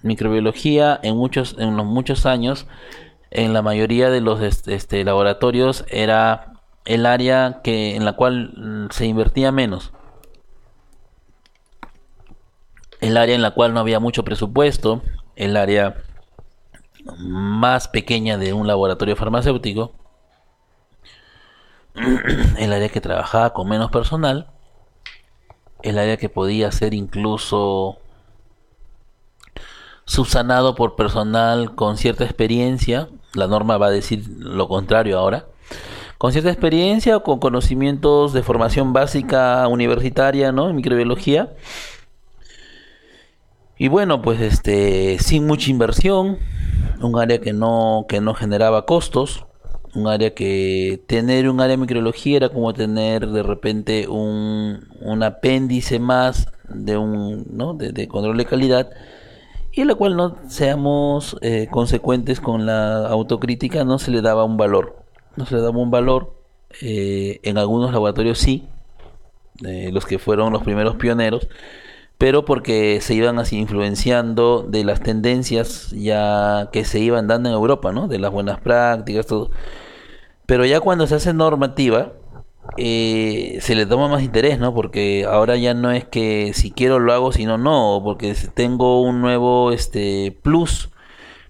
Microbiología en los muchos años, en la mayoría de los laboratorios era el área en la cual se invertía menos, el área en la cual no había mucho presupuesto, el área más pequeña de un laboratorio farmacéutico, el área que trabajaba con menos personal, el área que podía ser incluso subsanado por personal con cierta experiencia. La norma va a decir lo contrario ahora, con cierta experiencia o con conocimientos de formación básica universitaria, ¿no?, en microbiología. Y bueno, pues sin mucha inversión, un área que no generaba costos, un área que tener un área de microbiología era como tener de repente un apéndice más de un, ¿no? de control de calidad, y en la cual no seamos consecuentes con la autocrítica, no se le daba un valor, no se le daba un valor, en algunos laboratorios sí, los que fueron los primeros pioneros, pero porque se iban así influenciando de las tendencias ya que se iban dando en Europa, ¿no? De las buenas prácticas, todo. Pero ya cuando se hace normativa, se le toma más interés, ¿no? Porque ahora ya no es que si quiero lo hago, sino no, porque tengo un nuevo plus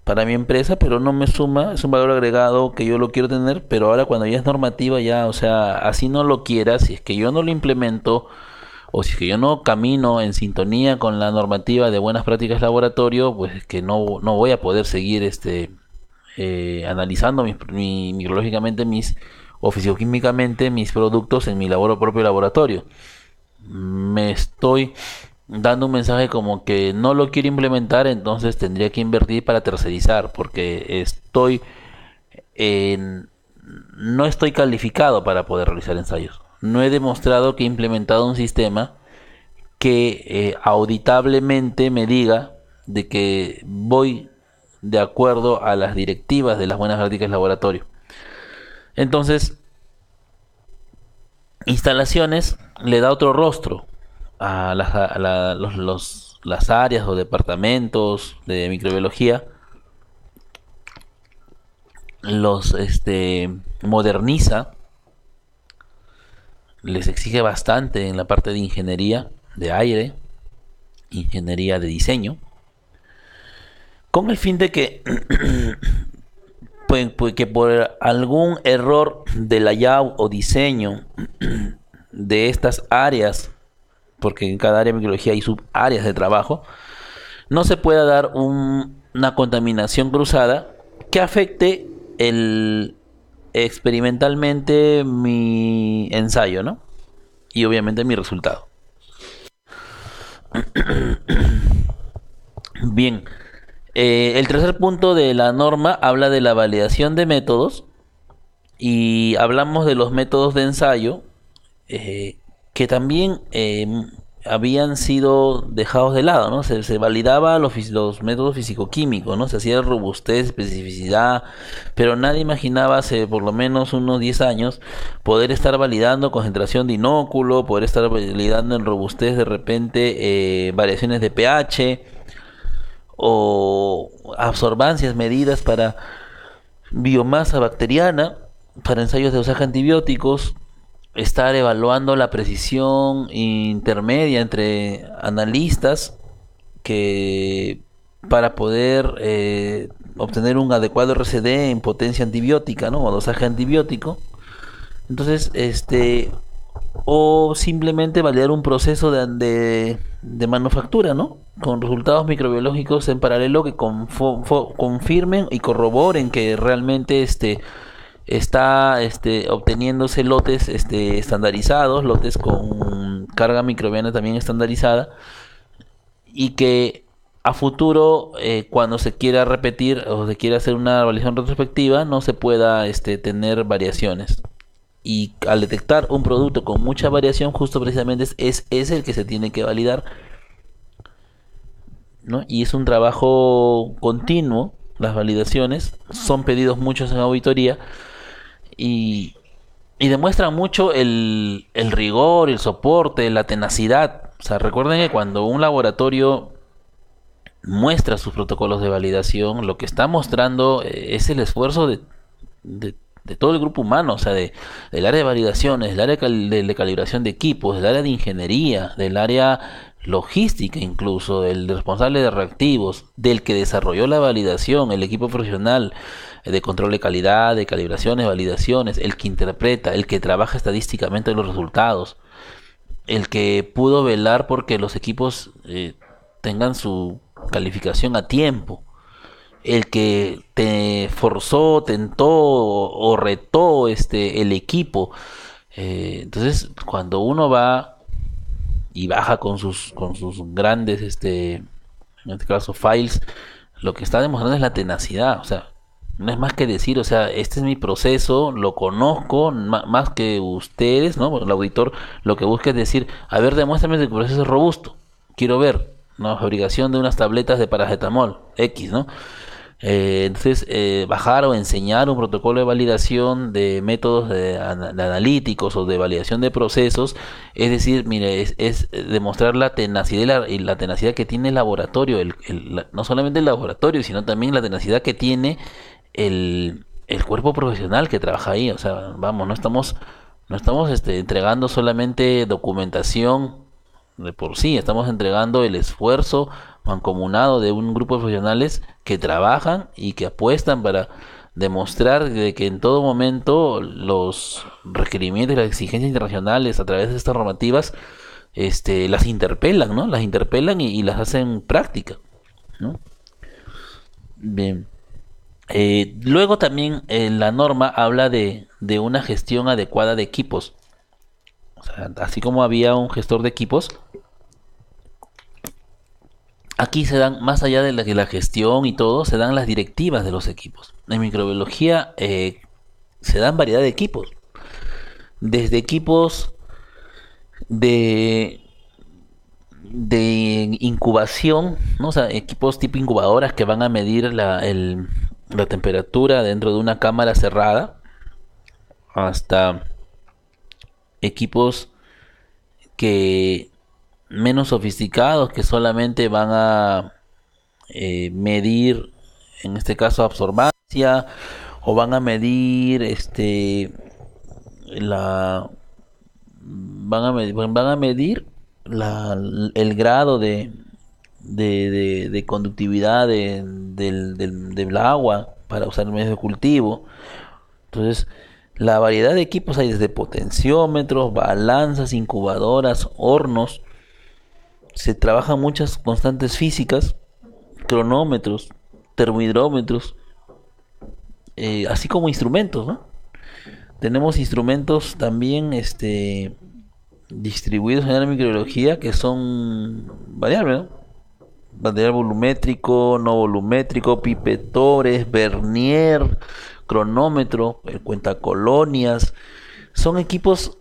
para mi empresa, pero no me suma, es un valor agregado que yo lo quiero tener, pero ahora cuando ya es normativa, ya, o sea, así no lo quiera, si es que yo no lo implemento, o si es que yo no camino en sintonía con la normativa de buenas prácticas laboratorio, pues es que no voy a poder seguir analizando micrológicamente o fisioquímicamente mis productos en mi propio laboratorio. Me estoy dando un mensaje como que no lo quiero implementar, entonces tendría que invertir para tercerizar, porque en, no estoy calificado para poder realizar ensayos. No he demostrado que he implementado un sistema que auditablemente me diga de que voy de acuerdo a las directivas de las buenas prácticas laboratorio. Entonces, instalaciones le da otro rostro a las áreas o departamentos de microbiología, los moderniza, les exige bastante en la parte de ingeniería de aire, ingeniería de diseño, con el fin de que pues que por algún error de layout o diseño de estas áreas, porque en cada área de microbiología hay subáreas de trabajo, no se pueda dar una contaminación cruzada que afecte experimentalmente mi ensayo, ¿no? Y obviamente mi resultado. Bien, el tercer punto de la norma habla de la validación de métodos, y hablamos de los métodos de ensayo, que también habían sido dejados de lado, ¿no? Se validaba los métodos fisicoquímicos, ¿no? Se hacía robustez, especificidad, pero nadie imaginaba hace por lo menos unos 10 años poder estar validando concentración de inóculo, poder estar validando en robustez de repente variaciones de pH o absorbancias medidas para biomasa bacteriana, para ensayos de dosaje antibióticos, estar evaluando la precisión intermedia entre analistas que para poder obtener un adecuado RCD en potencia antibiótica, ¿no? O dosaje antibiótico. Entonces, o simplemente validar un proceso de manufactura, ¿no? Con resultados microbiológicos en paralelo que confirmen y corroboren que realmente está obteniéndose lotes estandarizados, lotes con carga microbiana también estandarizada, y que a futuro, cuando se quiera repetir o se quiera hacer una evaluación retrospectiva, no se pueda tener variaciones. Y al detectar un producto con mucha variación, justo precisamente es el que se tiene que validar, ¿no? Y es un trabajo continuo. Las validaciones son pedidos muchos en auditoría, y, y demuestran mucho el rigor, el soporte, la tenacidad. O sea, recuerden que cuando un laboratorio muestra sus protocolos de validación, lo que está mostrando es el esfuerzo de todo el grupo humano, o sea, del área de validaciones, del área de calibración de equipos, del área de ingeniería, del área logística incluso, del responsable de reactivos, del que desarrolló la validación, el equipo profesional de control de calidad, de calibraciones, validaciones, el que interpreta, el que trabaja estadísticamente los resultados, el que pudo velar porque los equipos tengan su calificación a tiempo, el que te forzó, tentó o retó el equipo. Entonces, cuando uno va y baja con sus grandes, en este caso, files lo que está demostrando es la tenacidad, o sea, no es más que decir, o sea, este es mi proceso, lo conozco más que ustedes, ¿no? El auditor lo que busca es decir, a ver, demuéstrame que el proceso es robusto, quiero ver, ¿no? Fabricación de unas tabletas de paracetamol, X, ¿no? Bajar o enseñar un protocolo de validación de métodos de analíticos o de validación de procesos, es decir, mire, es demostrar la tenacidad y la tenacidad que tiene el laboratorio, no solamente el laboratorio, sino también la tenacidad que tiene el cuerpo profesional que trabaja ahí. O sea, vamos, no estamos entregando solamente documentación de por sí, estamos entregando el esfuerzo mancomunado de un grupo de profesionales que trabajan y que apuestan para demostrar de que en todo momento los requerimientos y las exigencias internacionales a través de estas normativas las interpelan, ¿no? Las interpelan y las hacen práctica, ¿no? Bien. Luego también la norma habla de una gestión adecuada de equipos. O sea, así como había un gestor de equipos, aquí se dan, más allá de la gestión y todo, se dan las directivas de los equipos. En microbiología se dan variedad de equipos. Desde equipos de, de incubación, ¿no? O sea, equipos tipo incubadoras que van a medir la temperatura dentro de una cámara cerrada, hasta equipos que menos sofisticados que solamente van a medir, en este caso, absorbancia, o van a medir la van a medir el grado de conductividad del agua para usar en medios de cultivo. Entonces, la variedad de equipos hay desde potenciómetros, balanzas, incubadoras, hornos. Se trabajan muchas constantes físicas, cronómetros, termohidrómetros, así como instrumentos, ¿no? Tenemos instrumentos también distribuidos en la microbiología que son variables, ¿no? Material volumétrico, no volumétrico, pipetores, vernier, cronómetro, cuentacolonias. Son equipos,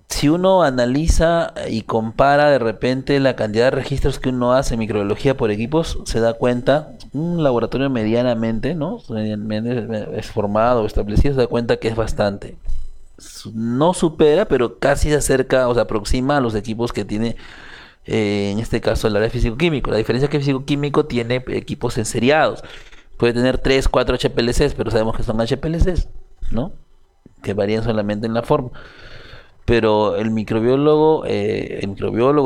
si uno analiza y compara de repente la cantidad de registros que uno hace en microbiología por equipos, se da cuenta, un laboratorio medianamente, ¿no? Medianamente es formado o establecido, se da cuenta que es bastante. No supera, pero casi se acerca o se aproxima a los equipos que tiene, en este caso, el área físico-químico. La diferencia es que el físico-químico tiene equipos enseriados. Puede tener 3 4 HPLCs, pero sabemos que son HPLCs, ¿no? Que varían solamente en la forma. Pero el microbiólogo,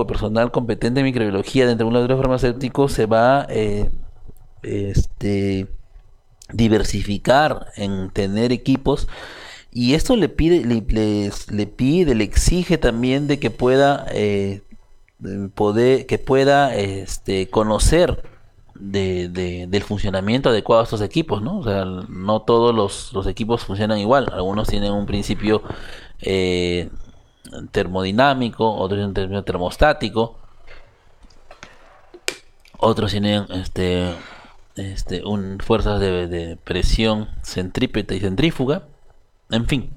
personal competente en microbiología dentro de un laboratorio farmacéutico se va este, diversificar en tener equipos, y esto le pide, le exige también de que pueda conocer del funcionamiento adecuado de estos equipos, ¿no? O sea, no todos los equipos funcionan igual. Algunos tienen un principio eh, termodinámico, otros tienen un principio termostático, otros tienen fuerzas de presión centrípeta y centrífuga. En fin,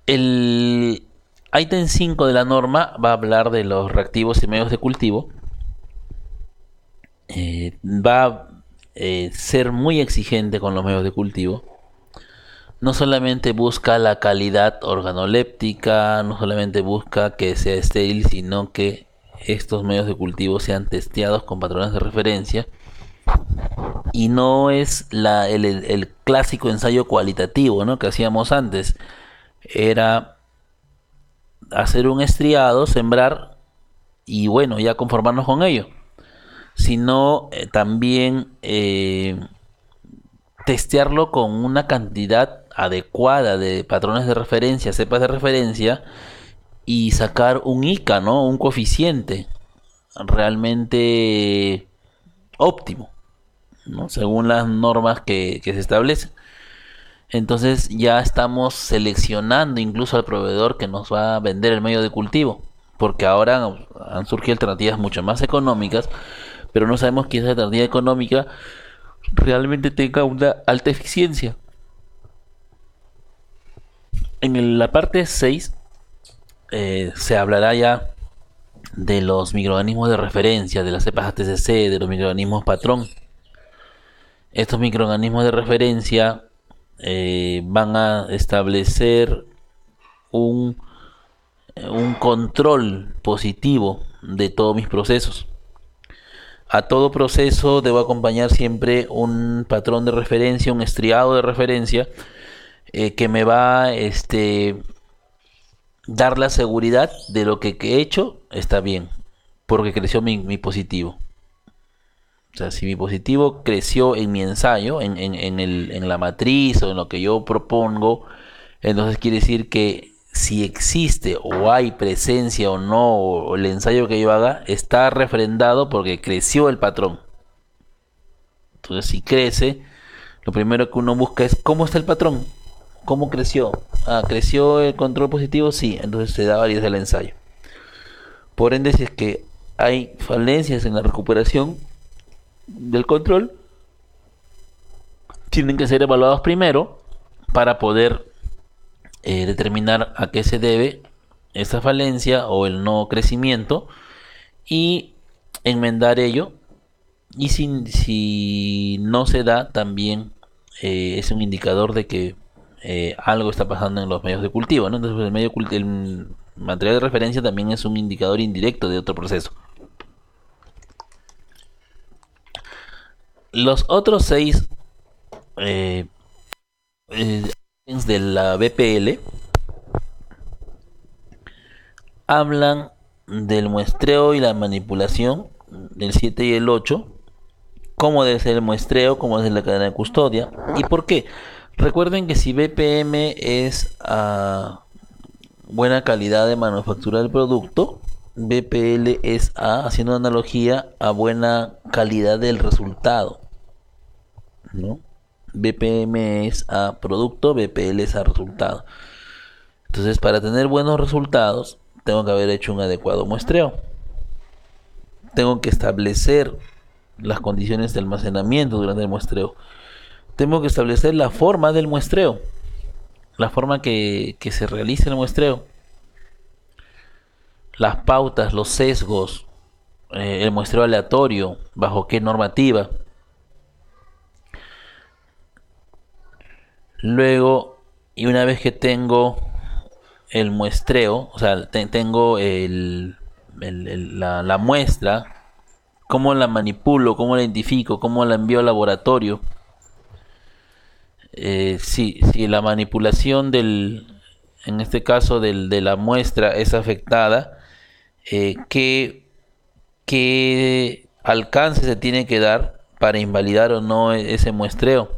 el ítem 5 de la norma va a hablar de los reactivos y medios de cultivo. Va a ser muy exigente con los medios de cultivo. No solamente busca la calidad organoléptica, no solamente busca que sea estéril, sino que estos medios de cultivo sean testeados con patrones de referencia. Y no es el clásico ensayo cualitativo, ¿no?, que hacíamos antes. Era hacer un estriado, sembrar y bueno, ya conformarnos con ello. Sino también testearlo con una cantidad adecuada de patrones de referencia, cepas de referencia, y sacar un ICA, ¿no?, un coeficiente realmente óptimo, ¿no?, según las normas que se establecen. Entonces ya estamos seleccionando incluso al proveedor que nos va a vender el medio de cultivo, porque ahora han surgido alternativas mucho más económicas, pero no sabemos que esa alternativa económica realmente tenga una alta eficiencia. La parte 6 se hablará ya de los microorganismos de referencia, de las cepas ATCC, de los microorganismos patrón. Estos microorganismos de referencia van a establecer un control positivo de todos mis procesos. A todo proceso debo acompañar siempre un patrón de referencia, un estriado de referencia, que me va a dar la seguridad de lo que he hecho está bien, porque creció mi positivo. O sea, si mi positivo creció en mi ensayo, en la matriz o en lo que yo propongo, entonces quiere decir que si existe o hay presencia o no, o el ensayo que yo haga está refrendado porque creció el patrón. Entonces, si crece, lo primero que uno busca es cómo está el patrón, cómo creció. ¿Creció el control positivo? Sí, entonces se da validez al ensayo. Por ende, si es que hay falencias en la recuperación del control, tienen que ser evaluados primero para poder determinar a qué se debe esa falencia o el no crecimiento y enmendar ello. Y si no se da, también es un indicador de que algo está pasando en los medios de cultivo, ¿no? Entonces, el material de referencia también es un indicador indirecto de otro proceso. Los otros 6 de la BPL hablan del muestreo y la manipulación, del 7 y el 8, cómo debe ser el muestreo, cómo debe ser la cadena de custodia y por qué. Recuerden que si BPM es buena calidad de manufactura del producto, BPL es haciendo analogía a buena calidad del resultado, ¿no? BPM es a producto, BPL es a resultado. Entonces, para tener buenos resultados, tengo que haber hecho un adecuado muestreo. Tengo que establecer las condiciones de almacenamiento durante el muestreo. Tengo que establecer la forma del muestreo, la forma que se realice el muestreo, las pautas, los sesgos, el muestreo aleatorio, bajo qué normativa. Luego, y una vez que tengo el muestreo, o sea, tengo la muestra, cómo la manipulo, cómo la identifico, cómo la envío al laboratorio. Si la manipulación en este caso de la muestra es afectada, ¿qué alcance se tiene que dar para invalidar o no ese muestreo?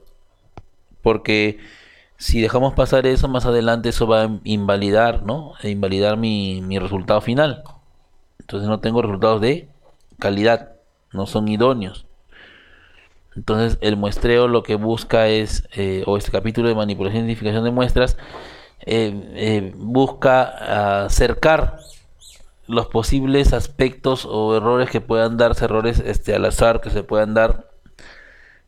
Porque si dejamos pasar eso, más adelante eso va a invalidar, ¿no? Invalidar mi resultado final. Entonces no tengo resultados de calidad, no son idóneos. Entonces el muestreo lo que busca es, o este capítulo de manipulación e identificación de muestras, busca acercar los posibles aspectos o errores que puedan darse, errores al azar que se puedan dar,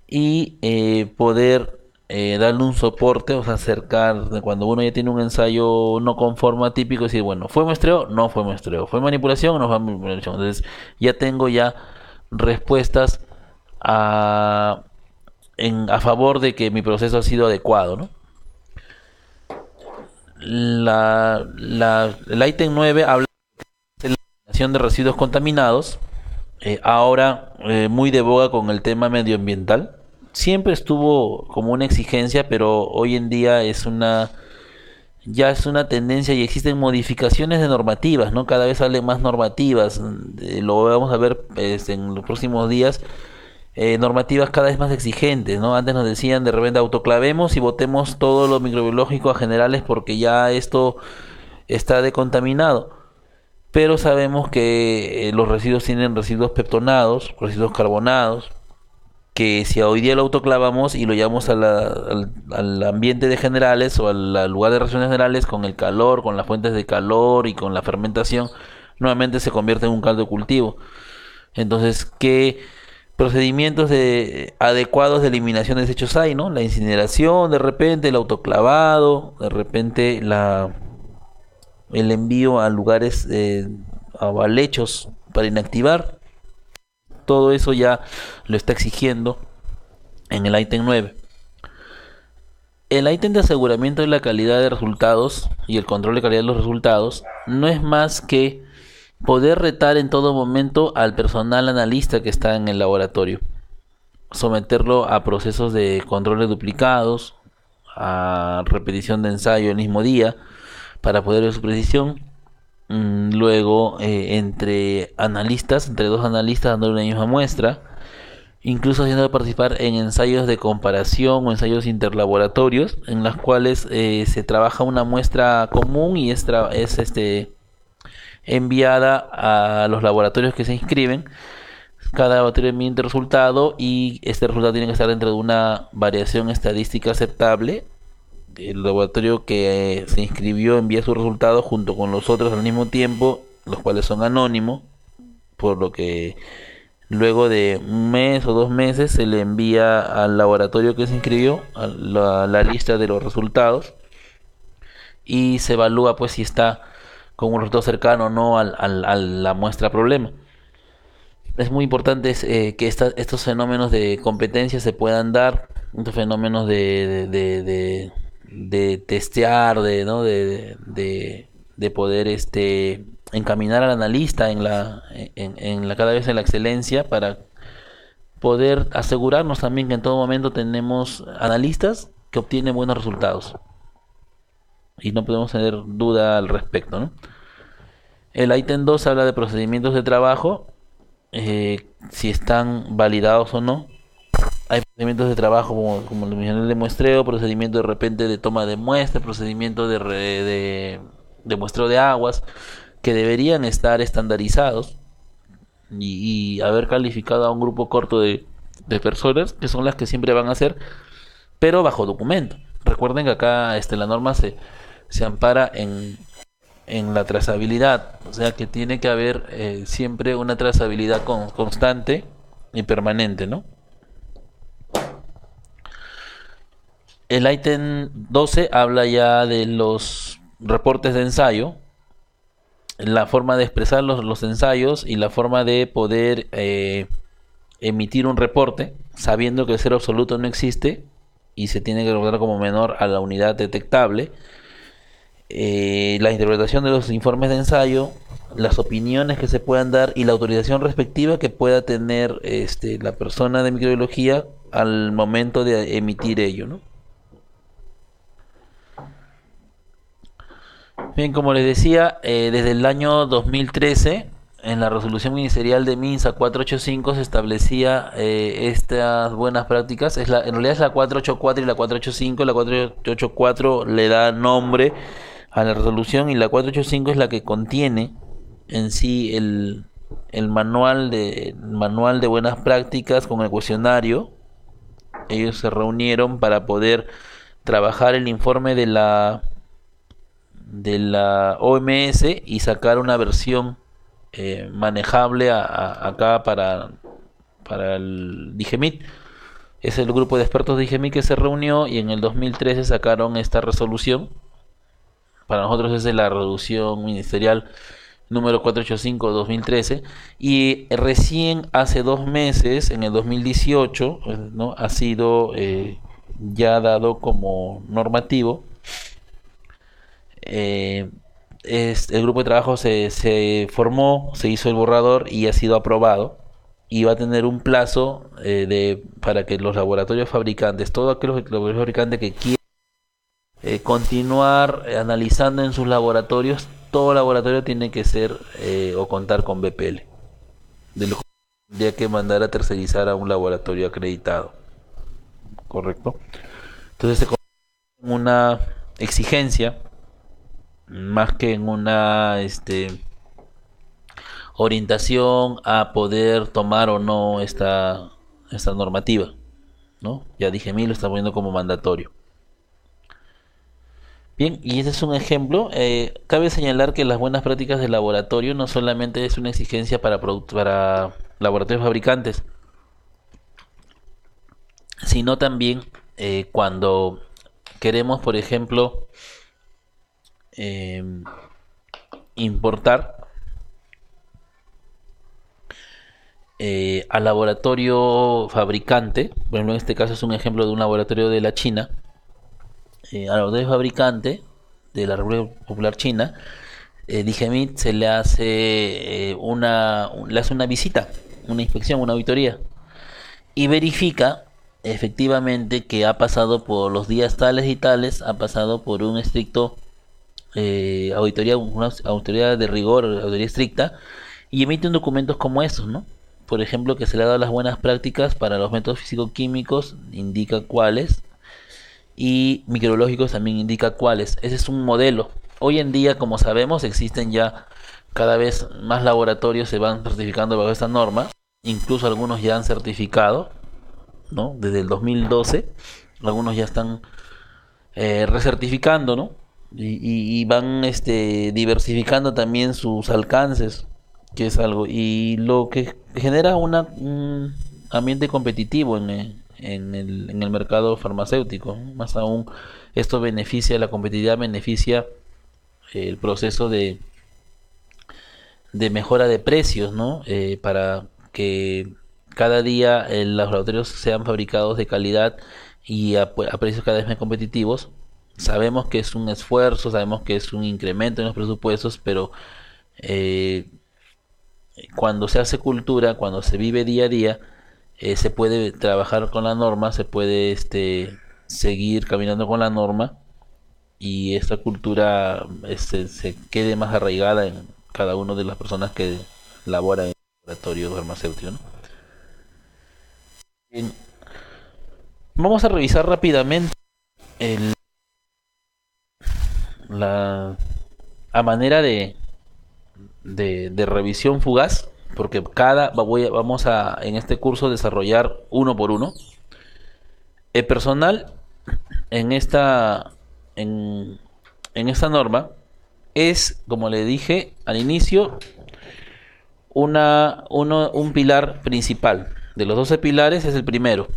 y poder darle un soporte, o sea, acercar cuando uno ya tiene un ensayo no conforme atípico, decir, bueno, ¿fue muestreo? No fue muestreo. ¿Fue manipulación? No fue manipulación. Entonces ya tengo ya respuestas a favor de que mi proceso ha sido adecuado, ¿no? El ítem 9 habla de la eliminación de residuos contaminados, ahora muy de boga con el tema medioambiental. Siempre estuvo como una exigencia, pero hoy en día ya es una tendencia y existen modificaciones de normativas, ¿no? Cada vez salen más normativas, lo vamos a ver en los próximos días. Normativas cada vez más exigentes, ¿no? Antes nos decían de repente autoclavemos y botemos todo lo microbiológico a generales porque ya esto está decontaminado. Pero sabemos que los residuos tienen residuos peptonados, residuos carbonados, que si hoy día lo autoclavamos y lo llevamos al ambiente de generales o al lugar de reacciones generales, con el calor, con las fuentes de calor y con la fermentación, nuevamente se convierte en un caldo de cultivo. Entonces, ¿qué procedimientos adecuados de eliminación de desechos hay, ¿no? La incineración, de repente, el autoclavado, de repente el envío a lugares, a lechos para inactivar. Todo eso ya lo está exigiendo en el ítem 9. El ítem de aseguramiento de la calidad de resultados y el control de calidad de los resultados no es más que poder retar en todo momento al personal analista que está en el laboratorio, someterlo a procesos de control de duplicados, a repetición de ensayo el mismo día para poder ver su precisión. Luego, entre analistas, entre dos analistas dando una misma muestra, incluso haciendo participar en ensayos de comparación o ensayos interlaboratorios en las cuales se trabaja una muestra común y es enviada a los laboratorios que se inscriben. Cada laboratorio envía el resultado y este resultado tiene que estar dentro de una variación estadística aceptable. El laboratorio que se inscribió envía su resultado junto con los otros al mismo tiempo, los cuales son anónimos, por lo que luego de un mes o 2 meses se le envía al laboratorio que se inscribió a la lista de los resultados y se evalúa pues si está con un resultado cercano o no a la muestra problema. Es muy importante que estos fenómenos de competencia se puedan dar, estos fenómenos de testear, ¿no? de poder encaminar al analista cada vez en la excelencia, para poder asegurarnos también que en todo momento tenemos analistas que obtienen buenos resultados y no podemos tener duda al respecto, ¿no? El ítem 2 habla de procedimientos de trabajo, si están validados o no. Hay procedimientos de trabajo como el de muestreo, procedimiento de repente de toma de muestra, procedimiento de muestreo de aguas, que deberían estar estandarizados y haber calificado a un grupo corto de personas, que son las que siempre van a hacer, pero bajo documento. Recuerden que acá la norma se ampara en la trazabilidad, o sea que tiene que haber siempre una trazabilidad constante y permanente, ¿no? El ítem 12 habla ya de los reportes de ensayo, la forma de expresar los ensayos y la forma de poder emitir un reporte, sabiendo que el cero absoluto no existe y se tiene que recordar como menor a la unidad detectable. La interpretación de los informes de ensayo, las opiniones que se puedan dar y la autorización respectiva que pueda tener la persona de microbiología al momento de emitir ello, ¿no? Bien, como les decía, desde el año 2013, en la resolución ministerial de MINSA 485 se establecía estas buenas prácticas. En realidad es la 484 y la 485. La 484 le da nombre a la resolución y la 485 es la que contiene en sí el manual de buenas prácticas con el cuestionario. Ellos se reunieron para poder trabajar el informe de la OMS y sacar una versión manejable acá para el DIGEMIT. Es el grupo de expertos de DIGEMIT que se reunió y en el 2013 sacaron esta resolución. Para nosotros es de la resolución ministerial número 485-2013 y recién hace 2 meses, en el 2018, ¿no? Ha sido ya dado como normativo. El grupo de trabajo se formó, se hizo el borrador y ha sido aprobado y va a tener un plazo para que los laboratorios fabricantes, todos aquellos laboratorios fabricantes que quieran continuar analizando en sus laboratorios, todo laboratorio tiene que ser o contar con BPL. De lo que tendría que mandar a tercerizar a un laboratorio acreditado. ¿Correcto? Entonces se convierte en una exigencia más que en una orientación a poder tomar o no esta normativa, ¿no? Ya dije, lo está poniendo como mandatorio. Bien, y ese es un ejemplo. Cabe señalar que las buenas prácticas de laboratorio no solamente es una exigencia para laboratorios fabricantes, sino también cuando queremos, por ejemplo, eh, importar al laboratorio fabricante. Por ejemplo, en este caso es un ejemplo de un laboratorio de la China, al laboratorio fabricante de la República Popular China, Digemit se le hace le hace una visita, una inspección, una auditoría, y verifica efectivamente que ha pasado por los días tales y tales, ha pasado por un estricto auditoría, una auditoría de rigor, auditoría estricta, y emite un documentos como estos, ¿no? Por ejemplo, que se le ha dado las buenas prácticas para los métodos físico-químicos, indica cuáles, y microbiológicos también indica cuáles. Ese es un modelo. Hoy en día, como sabemos, existen ya cada vez más laboratorios, se van certificando bajo esta norma, incluso algunos ya han certificado, ¿no? Desde el 2012, algunos ya están recertificando, ¿no? Y van diversificando también sus alcances, que es algo, y lo que genera un ambiente competitivo en el mercado farmacéutico, ¿no? Más aún, esto beneficia, la competitividad beneficia el proceso de mejora de precios, ¿no? Para que cada día los laboratorios sean fabricados de calidad y a precios cada vez más competitivos. Sabemos que es un esfuerzo, sabemos que es un incremento en los presupuestos, pero eh, cuando se hace cultura, cuando se vive día a día, se puede trabajar con la norma, se puede seguir caminando con la norma y esta cultura se quede más arraigada en cada una de las personas que laboran en el laboratorio farmacéutico, ¿no? Bien, vamos a revisar rápidamente el- la, a manera de revisión fugaz, porque vamos a en este curso desarrollar uno por uno. El personal en en, en esta norma es, como le dije al inicio, un pilar principal. De los 12 pilares es el primero.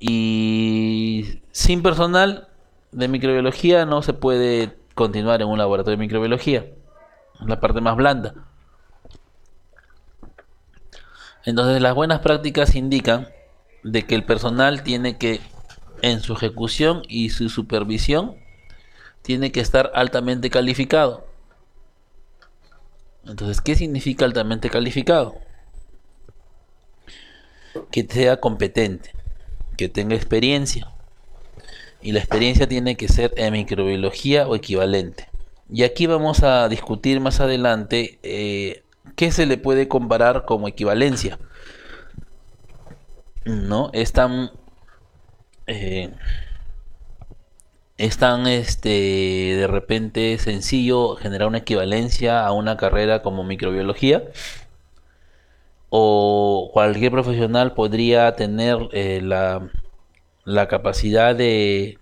Y sin personal de microbiología no se puede continuar en un laboratorio de microbiología. Es la parte más blanda. Entonces las buenas prácticas indican de que el personal tiene que, en su ejecución y su supervisión, tiene que estar altamente calificado. Entonces, ¿qué significa altamente calificado? Que sea competente, que tenga experiencia. Y la experiencia tiene que ser en microbiología o equivalente. Y aquí vamos a discutir más adelante qué se le puede comparar como equivalencia. ¿No? Eh, es tan de repente sencillo generar una equivalencia a una carrera como microbiología, o cualquier profesional podría tener la capacidad de,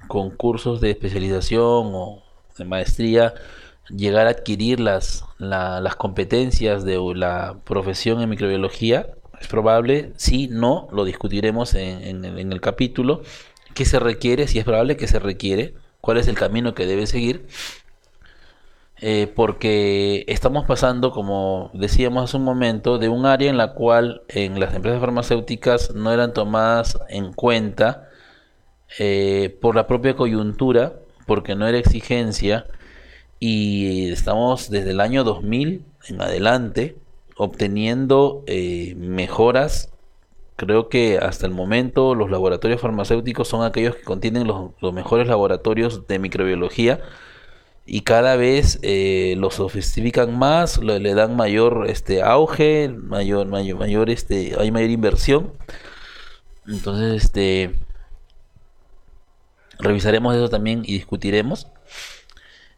con cursos de especialización o de maestría, llegar a adquirir las competencias de la profesión en microbiología. Es probable, sí, no, lo discutiremos en el capítulo. ¿Qué se requiere? Si es probable que se requiere, cuál es el camino que debe seguir, porque estamos pasando, como decíamos hace un momento, de un área en la cual en las empresas farmacéuticas no eran tomadas en cuenta por la propia coyuntura, porque no era exigencia, y estamos desde el año 2000 en adelante obteniendo mejoras. Creo que hasta el momento los laboratorios farmacéuticos son aquellos que contienen los mejores laboratorios de microbiología, y cada vez los sofistican más, le dan mayor auge, hay mayor inversión. Entonces, revisaremos eso también y discutiremos.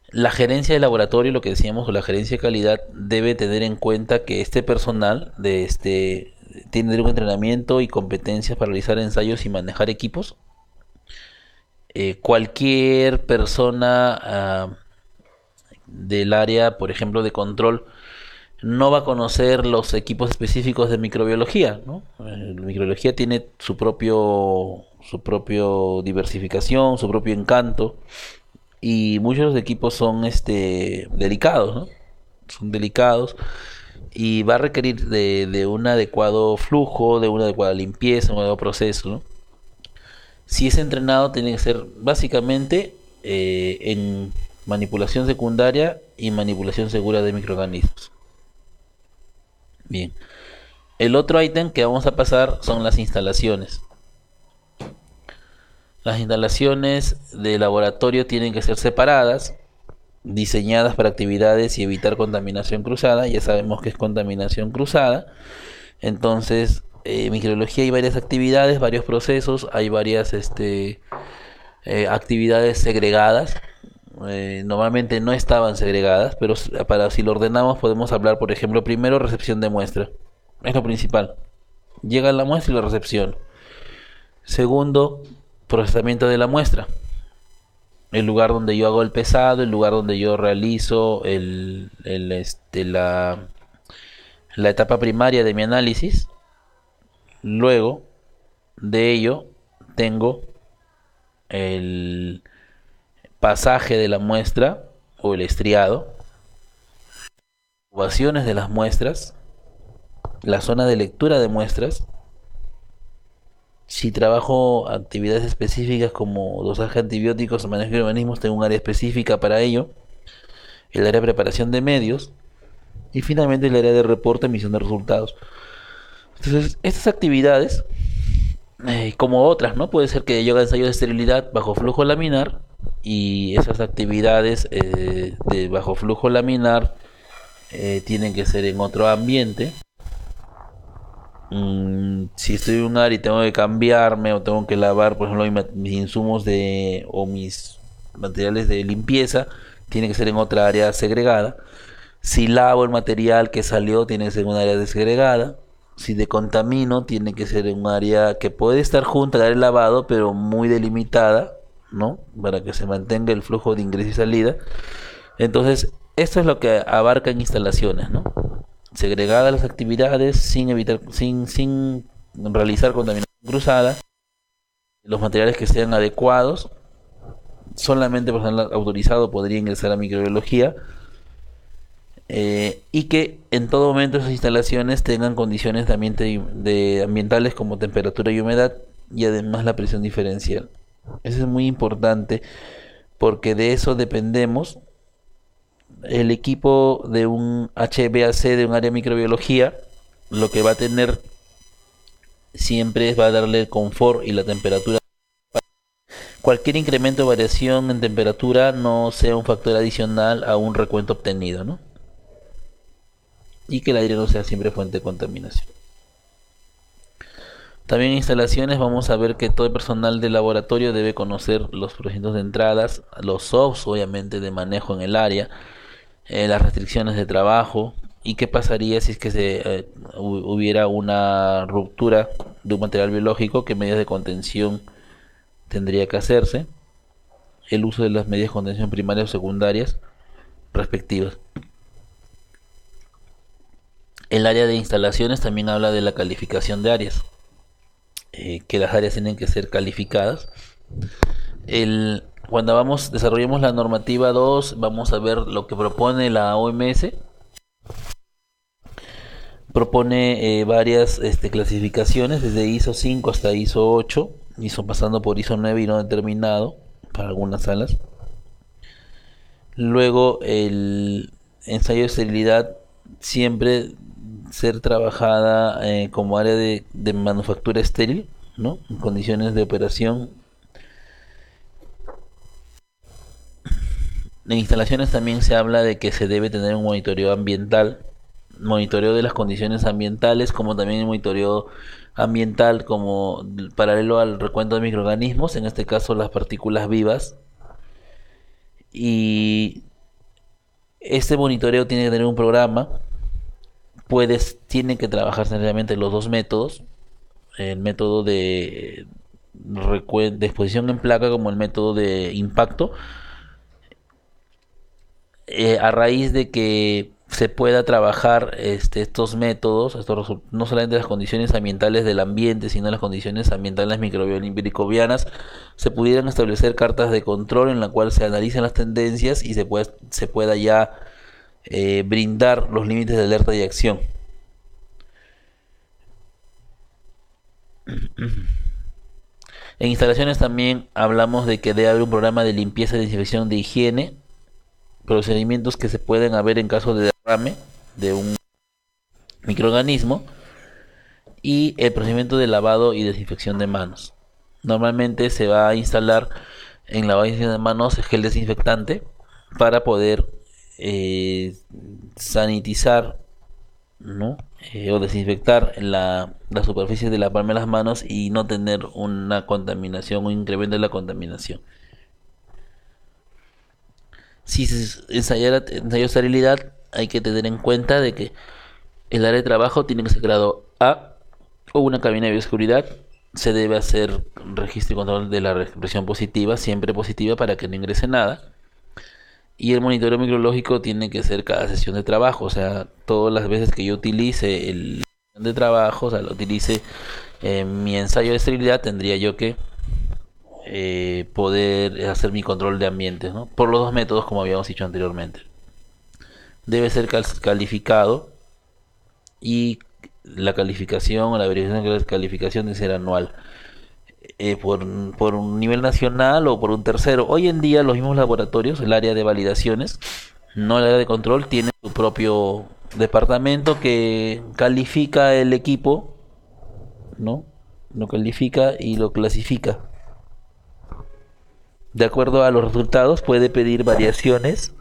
La gerencia de laboratorio, lo que decíamos, o la gerencia de calidad, debe tener en cuenta que este personal tiene un entrenamiento y competencias para realizar ensayos y manejar equipos. Cualquier persona del área, por ejemplo, de control, no va a conocer los equipos específicos de microbiología, ¿no? La microbiología tiene su propio diversificación, su propio encanto, y muchos de los equipos son delicados, ¿no? Son delicados y va a requerir de un adecuado flujo, de una adecuada limpieza, un adecuado proceso, ¿no? Si es entrenado, tiene que ser básicamente en manipulación secundaria y manipulación segura de microorganismos. Bien. El otro ítem que vamos a pasar son las instalaciones. Las instalaciones de laboratorio tienen que ser separadas, diseñadas para actividades y evitar contaminación cruzada. Ya sabemos que es contaminación cruzada. Entonces, en microbiología hay varias actividades, varios procesos, hay varias actividades segregadas. Normalmente no estaban segregadas, pero para si lo ordenamos podemos hablar, por ejemplo, primero recepción de muestra. Es lo principal. Llega la muestra y la recepción. Segundo, procesamiento de la muestra. El lugar donde yo hago el pesado, el lugar donde yo realizo la etapa primaria de mi análisis. Luego de ello tengo el pasaje de la muestra o el estriado, ovaciones de las muestras, la zona de lectura de muestras. Si trabajo actividades específicas como dosaje de antibióticos o manejo de organismos, tengo un área específica para ello, el área de preparación de medios y finalmente el área de reporte, emisión de resultados. Entonces, estas actividades, como otras, ¿no? Puede ser que yo haga ensayos de esterilidad bajo flujo laminar y esas actividades de bajo flujo laminar tienen que ser en otro ambiente. Si estoy en un área y tengo que cambiarme o tengo que lavar, por ejemplo, mis insumos o mis materiales de limpieza, tiene que ser en otra área segregada. Si lavo el material que salió, tiene que ser en un área desegregada. Si decontamino, tiene que ser en un área que puede estar junto al área de lavado, pero muy delimitada, ¿no? Para que se mantenga el flujo de ingreso y salida. Entonces, esto es lo que abarca en instalaciones, ¿no? Segregadas las actividades sin realizar contaminación cruzada, los materiales que sean adecuados, solamente personal autorizado podría ingresar a microbiología, y que en todo momento esas instalaciones tengan condiciones ambientales como temperatura y humedad y además la presión diferencial. Eso es muy importante porque de eso dependemos. El equipo de un HBAC de un área de microbiología lo que va a tener siempre va a darle el confort y la temperatura. Cualquier incremento o variación en temperatura no sea un factor adicional a un recuento obtenido, ¿no? Y que el aire no sea siempre fuente de contaminación. También en instalaciones vamos a ver que todo el personal de laboratorio debe conocer los procedimientos de entradas, los SOPs obviamente de manejo en el área, las restricciones de trabajo y qué pasaría si es que hubiera una ruptura de un material biológico, qué medidas de contención tendría que hacerse, el uso de las medidas de contención primarias o secundarias respectivas. El área de instalaciones también habla de la calificación de áreas, que las áreas tienen que ser calificadas. Cuando desarrollemos la normativa 2, vamos a ver lo que propone la OMS. Propone varias clasificaciones, desde ISO 5 hasta ISO 8, pasando por ISO 9 y no determinado para algunas salas. Luego el ensayo de esterilidad siempre ser trabajada como área de manufactura estéril, ¿no? En condiciones de operación. En instalaciones también se habla de que se debe tener un monitoreo ambiental, monitoreo de las condiciones ambientales, como también el monitoreo ambiental como paralelo al recuento de microorganismos, en este caso las partículas vivas. Y este monitoreo tiene que tener un programa, tiene que trabajar necesariamente los dos métodos, el método de exposición en placa como el método de impacto, a raíz de que se pueda trabajar estos métodos, no solamente las condiciones ambientales del ambiente, sino las condiciones ambientales microbianas, se pudieran establecer cartas de control en la cual se analicen las tendencias y se pueda ya brindar los límites de alerta y acción. En instalaciones también hablamos de que debe haber un programa de limpieza, desinfección, de higiene, procedimientos que se pueden haber en caso de derrame de un microorganismo y el procedimiento de lavado y desinfección de manos. Normalmente se va a instalar en lavado y desinfección de manos gel desinfectante para poder sanitizar, ¿no? O desinfectar la superficie de la palma de las manos y no tener una contaminación o incremento de la contaminación. Si se ensayó esterilidad, hay que tener en cuenta de que el área de trabajo tiene que ser grado A o una cabina de bioseguridad. Se debe hacer registro y control de la presión positiva, siempre positiva para que no ingrese nada. Y el monitoreo microbiológico tiene que ser cada sesión de trabajo, o sea, todas las veces que yo utilice el de trabajo, o sea, lo utilice en mi ensayo de esterilidad, tendría yo que poder hacer mi control de ambientes, ¿no? Por los dos métodos, como habíamos dicho anteriormente. Debe ser calificado y la calificación o la verificación de la calificación debe ser anual. Por un nivel nacional o por un tercero. Hoy en día los mismos laboratorios, el área de validaciones, no el área de control, tiene su propio departamento que califica el equipo, ¿no? Lo califica y lo clasifica. De acuerdo a los resultados puede pedir variaciones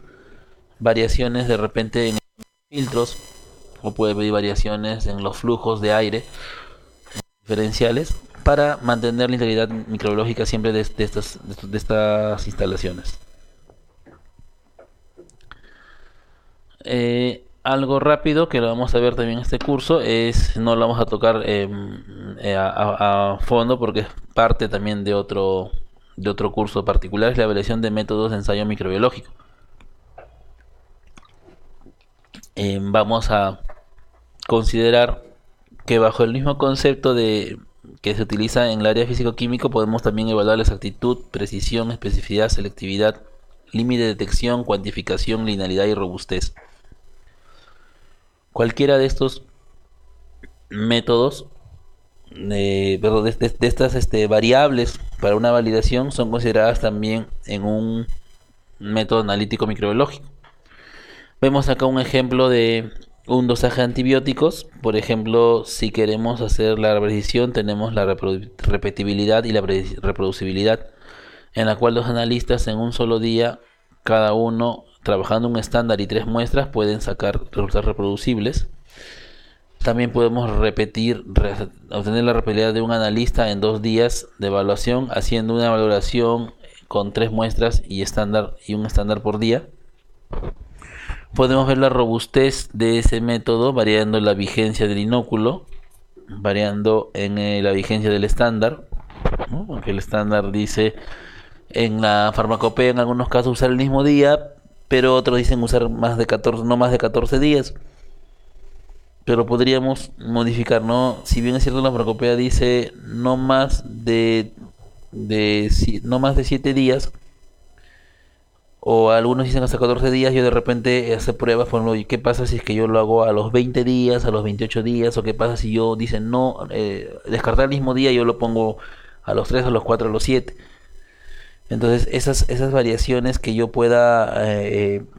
de repente en filtros, o puede pedir variaciones en los flujos de aire diferenciales para mantener la integridad microbiológica siempre de estas instalaciones. Algo rápido que lo vamos a ver también en este curso no lo vamos a tocar a fondo porque es parte también de otro curso particular, es la evaluación de métodos de ensayo microbiológico. Vamos a considerar que bajo el mismo concepto que se utiliza en el área físico-químico podemos también evaluar la exactitud, precisión, especificidad, selectividad, límite de detección, cuantificación, linealidad y robustez. Cualquiera de estos métodos, de estas variables para una validación son consideradas también en un método analítico microbiológico. Vemos acá un ejemplo de un dosaje de antibióticos. Por ejemplo, si queremos hacer la precisión, tenemos la repetibilidad y la reproducibilidad, en la cual los analistas en un solo día, cada uno trabajando un estándar y 3 muestras, pueden sacar resultados reproducibles. También podemos obtener la repetibilidad de un analista en 2 días de evaluación, haciendo una valoración con 3 muestras y un estándar por día. Podemos ver la robustez de ese método variando la vigencia del inóculo, variando en la vigencia del estándar, ¿no? Porque el estándar dice en la farmacopea en algunos casos usar el mismo día, pero otros dicen usar no más de 14 días. Pero podríamos modificar, ¿no? Si bien es cierto la farmacopea dice no más de 7 días, o algunos dicen hasta 14 días, yo de repente hacer pruebas, por ejemplo, ¿qué pasa si es que yo lo hago a los 20 días, a los 28 días? ¿O qué pasa si yo dicen no, descartar el mismo día, yo lo pongo a los 3, a los 4, a los 7? Entonces esas variaciones que yo pueda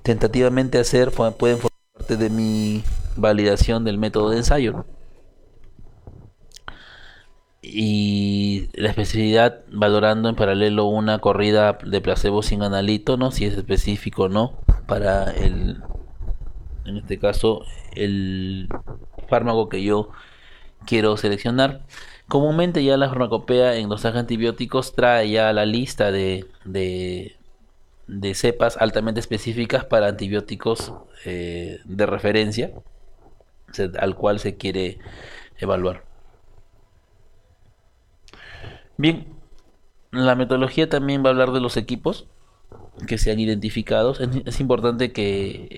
tentativamente hacer pueden formar parte de mi validación del método de ensayo, ¿no? Y la especificidad valorando en paralelo una corrida de placebo sin analito, ¿no? Si es específico o no para en este caso, el fármaco que yo quiero seleccionar. Comúnmente ya la farmacopea en dosaje antibióticos trae ya la lista de cepas altamente específicas para antibióticos de referencia, al cual se quiere evaluar. Bien, la metodología también va a hablar de los equipos que sean identificados. Es importante que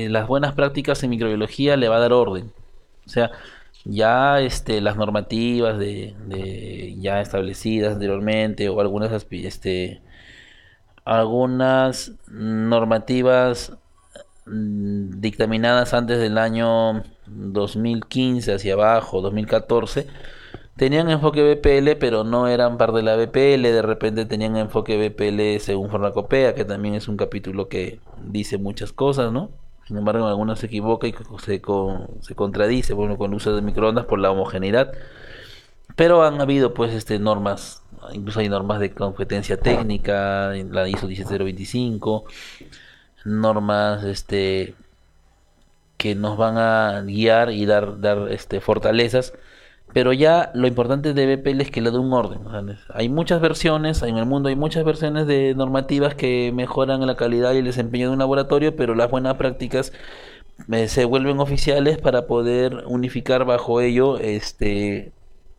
las buenas prácticas en microbiología le va a dar orden. O sea, ya las normativas ya establecidas anteriormente o algunas normativas dictaminadas antes del año 2015 hacia abajo, 2014, tenían enfoque BPL, pero no eran parte de la BPL. De repente tenían enfoque BPL según Farmacopea, que también es un capítulo que dice muchas cosas, ¿no? Sin embargo, en algunos se equivoca y se contradice, bueno, con el uso de microondas por la homogeneidad. Pero han habido, pues, normas, incluso hay normas de competencia técnica, en la ISO 17025, normas, que nos van a guiar y dar fortalezas. Pero ya lo importante de BPL es que le dé un orden. O sea, hay muchas versiones, en el mundo hay muchas versiones de normativas que mejoran la calidad y el desempeño de un laboratorio, pero las buenas prácticas se vuelven oficiales para poder unificar bajo ello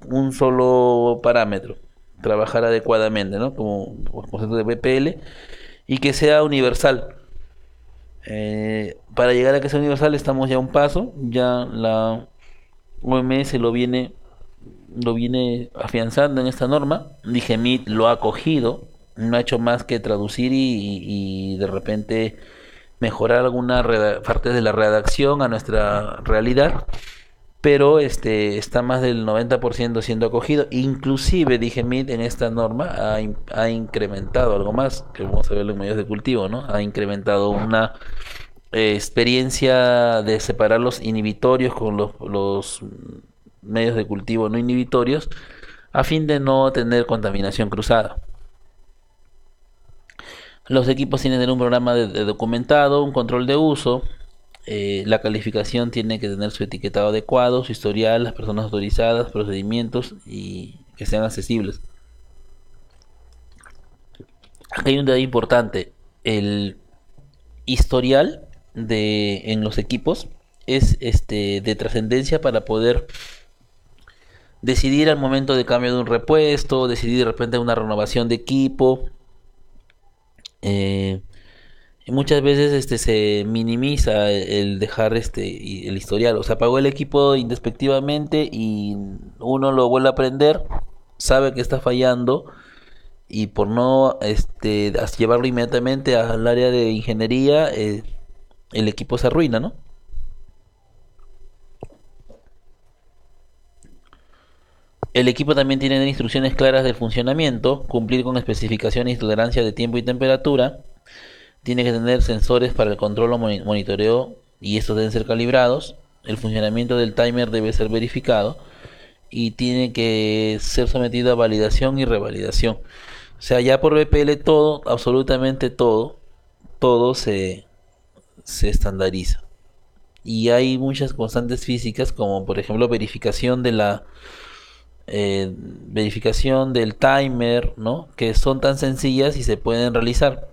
un solo parámetro, trabajar adecuadamente, ¿no? Como concepto de BPL y que sea universal. Para llegar a que sea universal estamos ya a un paso, ya la OMS lo viene afianzando en esta norma. DGMIT lo ha acogido, no ha hecho más que traducir y de repente mejorar alguna parte de la redacción a nuestra realidad, pero está más del 90% siendo acogido. Inclusive DGMIT en esta norma ha incrementado algo más, que vamos a verlo en medios de cultivo, ¿no? Ha incrementado una experiencia de separar los inhibitorios con los medios de cultivo no inhibitorios a fin de no tener contaminación cruzada. Los equipos tienen que tener un programa de documentado, un control de uso. La calificación tiene que tener su etiquetado adecuado, su historial, las personas autorizadas, procedimientos y que sean accesibles. Aquí hay un detalle importante. El historial en los equipos es de trascendencia para poder decidir al momento de cambio de un repuesto, decidir de repente una renovación de equipo. Y muchas veces se minimiza el dejar el historial. O sea, apagó el equipo indespectivamente y uno lo vuelve a prender, sabe que está fallando y por no llevarlo inmediatamente al área de ingeniería, el equipo se arruina, ¿no? El equipo también tiene instrucciones claras del funcionamiento, cumplir con especificaciones y tolerancia de tiempo y temperatura. Tiene que tener sensores para el control o monitoreo y estos deben ser calibrados. El funcionamiento del timer debe ser verificado y tiene que ser sometido a validación y revalidación. O sea, ya por BPL todo, absolutamente todo se estandariza. Y hay muchas constantes físicas como por ejemplo verificación del timer, ¿no? Que son tan sencillas y se pueden realizar.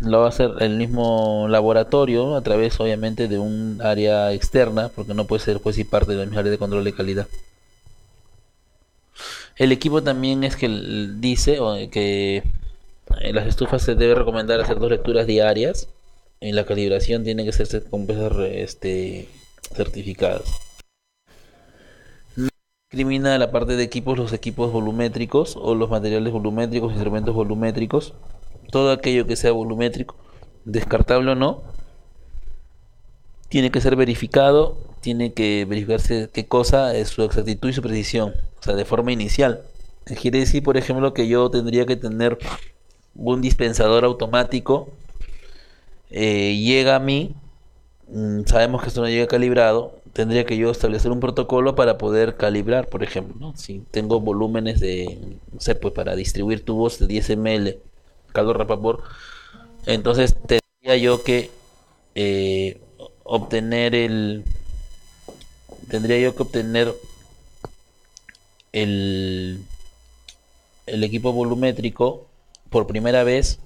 Lo va a hacer el mismo laboratorio a través obviamente de un área externa, porque no puede ser pues y parte de la misma área de control de calidad. El equipo también es que dice que en las estufas se debe recomendar hacer 2 lecturas diarias. En la calibración tiene que ser con pesas certificadas. No discrimina la parte de equipos, los equipos volumétricos o los materiales volumétricos, instrumentos volumétricos. Todo aquello que sea volumétrico, descartable o no, tiene que ser verificado, tiene que verificarse qué cosa es su exactitud y su precisión, o sea, de forma inicial. Quiere decir, por ejemplo, que yo tendría que tener un dispensador automático, llega a mí, sabemos que esto no llega calibrado, tendría que yo establecer un protocolo para poder calibrar, por ejemplo, ¿no? Si tengo volúmenes no sé, pues para distribuir tubos de 10 ml, caldo Rapaport, entonces eh, obtener tendría yo que obtener el, el equipo volumétrico por primera vez,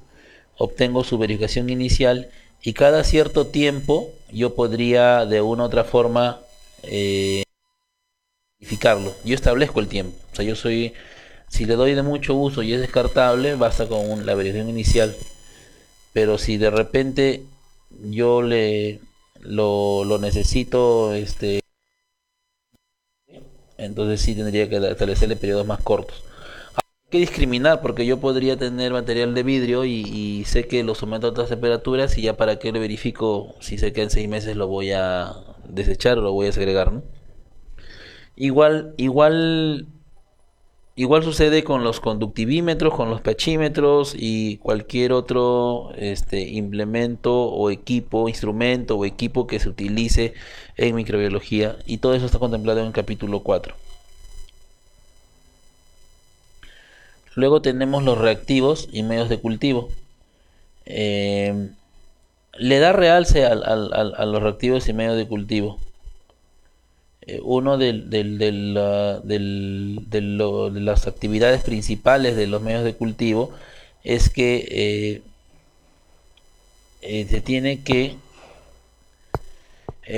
obtengo su verificación inicial y cada cierto tiempo yo podría de una u otra forma verificarlo. Yo establezco el tiempo, o sea, si le doy de mucho uso y es descartable, basta con la verificación inicial. Pero si de repente yo lo necesito, entonces sí tendría que establecerle periodos más cortos. Hay que discriminar porque yo podría tener material de vidrio y sé que lo someto a otras temperaturas y ya para qué lo verifico si sé que en 6 meses lo voy a desechar o lo voy a segregar, ¿no? Igual, igual sucede con los conductivímetros, con los pachímetros y cualquier otro implemento o equipo, instrumento o equipo que se utilice en microbiología, y todo eso está contemplado en el capítulo 4. Luego tenemos los reactivos y medios de cultivo. Eh, Le da realce a los reactivos y medios de cultivo. Uno de las actividades principales de los medios de cultivo es que se tiene que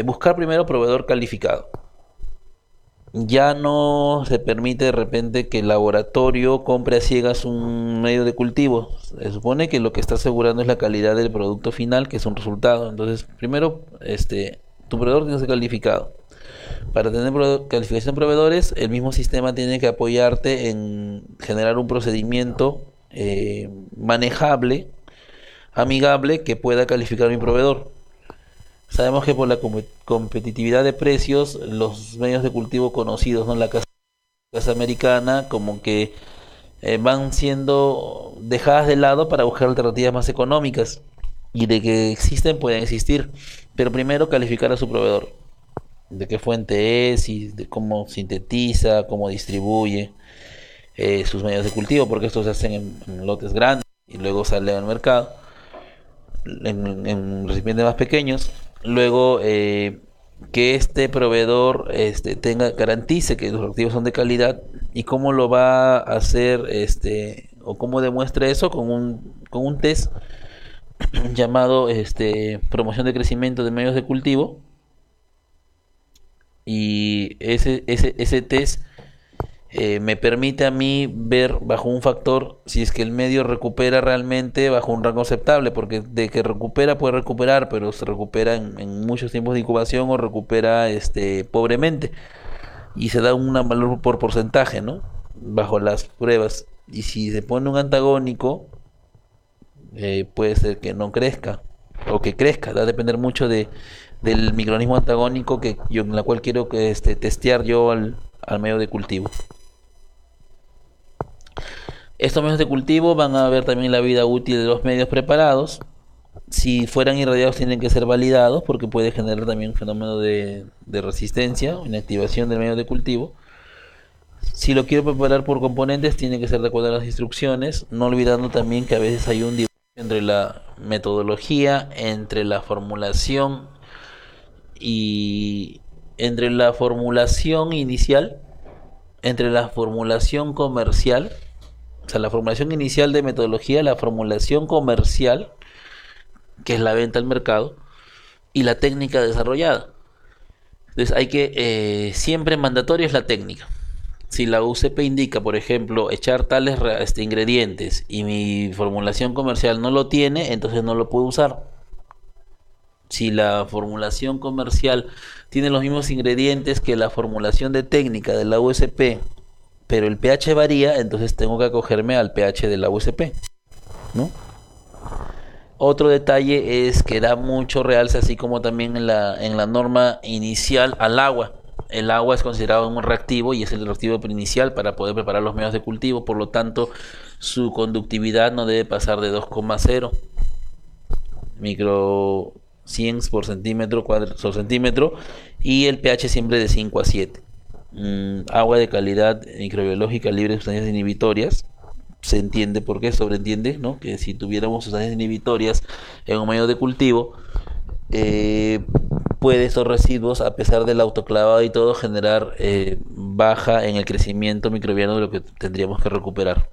buscar primero proveedor calificado. Ya no se permite de repente que el laboratorio compre a ciegas un medio de cultivo. Se supone que lo que está asegurando es la calidad del producto final, que es un resultado. Entonces, primero, tu proveedor tiene que ser calificado. Para tener calificación de proveedores, el mismo sistema tiene que apoyarte en generar un procedimiento manejable, amigable, que pueda calificar mi proveedor. Sabemos que por la competitividad de precios, los medios de cultivo conocidos, ¿no? La casa americana, como que van siendo dejadas de lado para buscar alternativas más económicas. Y de que existen, pueden existir. Pero primero calificar a su proveedor. De qué fuente es, y de cómo sintetiza, cómo distribuye sus medios de cultivo, porque estos se hacen en lotes grandes y luego salen al mercado en recipientes más pequeños. Luego, que este proveedor garantice que los activos son de calidad. Y cómo lo va a hacer, o cómo demuestra eso con un test llamado promoción de crecimiento de medios de cultivo. Y ese test me permite a mí ver bajo un factor si es que el medio recupera realmente bajo un rango aceptable, porque de que recupera puede recuperar, pero se recupera en muchos tiempos de incubación, o recupera pobremente, y se da un valor por porcentaje, ¿no? Bajo las pruebas. Y si se pone un antagónico, puede ser que no crezca o que crezca. Va a depender mucho del microorganismo antagónico en la cual quiero que testear yo al medio de cultivo. Estos medios de cultivo van a ver también la vida útil de los medios preparados. Si fueran irradiados, tienen que ser validados porque puede generar también un fenómeno de resistencia o inactivación del medio de cultivo. Si lo quiero preparar por componentes, tiene que ser de acuerdo a las instrucciones, no olvidando también que a veces hay un divorcio entre la metodología, entre la formulación y entre la formulación inicial, entre la formulación comercial, o sea, la formulación inicial de metodología, la formulación comercial, que es la venta al mercado, y la técnica desarrollada. Entonces hay que, siempre mandatorio es la técnica. Si la UCP indica, por ejemplo, echar tales ingredientes y mi formulación comercial no lo tiene, entonces no lo puedo usar. Si la formulación comercial tiene los mismos ingredientes que la formulación de técnica de la USP, pero el pH varía, entonces tengo que acogerme al pH de la USP, ¿no? Otro detalle es que da mucho realce, así como también en la norma inicial, al agua. El agua es considerado un reactivo y es el reactivo inicial para poder preparar los medios de cultivo. Por lo tanto, su conductividad no debe pasar de 2,0 micro siemens por centímetro cuadrado centímetro, y el pH siempre de 5 a 7. Agua de calidad microbiológica libre de sustancias inhibitorias. Se entiende por qué, sobreentiende, ¿no? Que si tuviéramos sustancias inhibitorias en un medio de cultivo, puede estos residuos, a pesar del autoclavado y todo, generar baja en el crecimiento microbiano de lo que tendríamos que recuperar.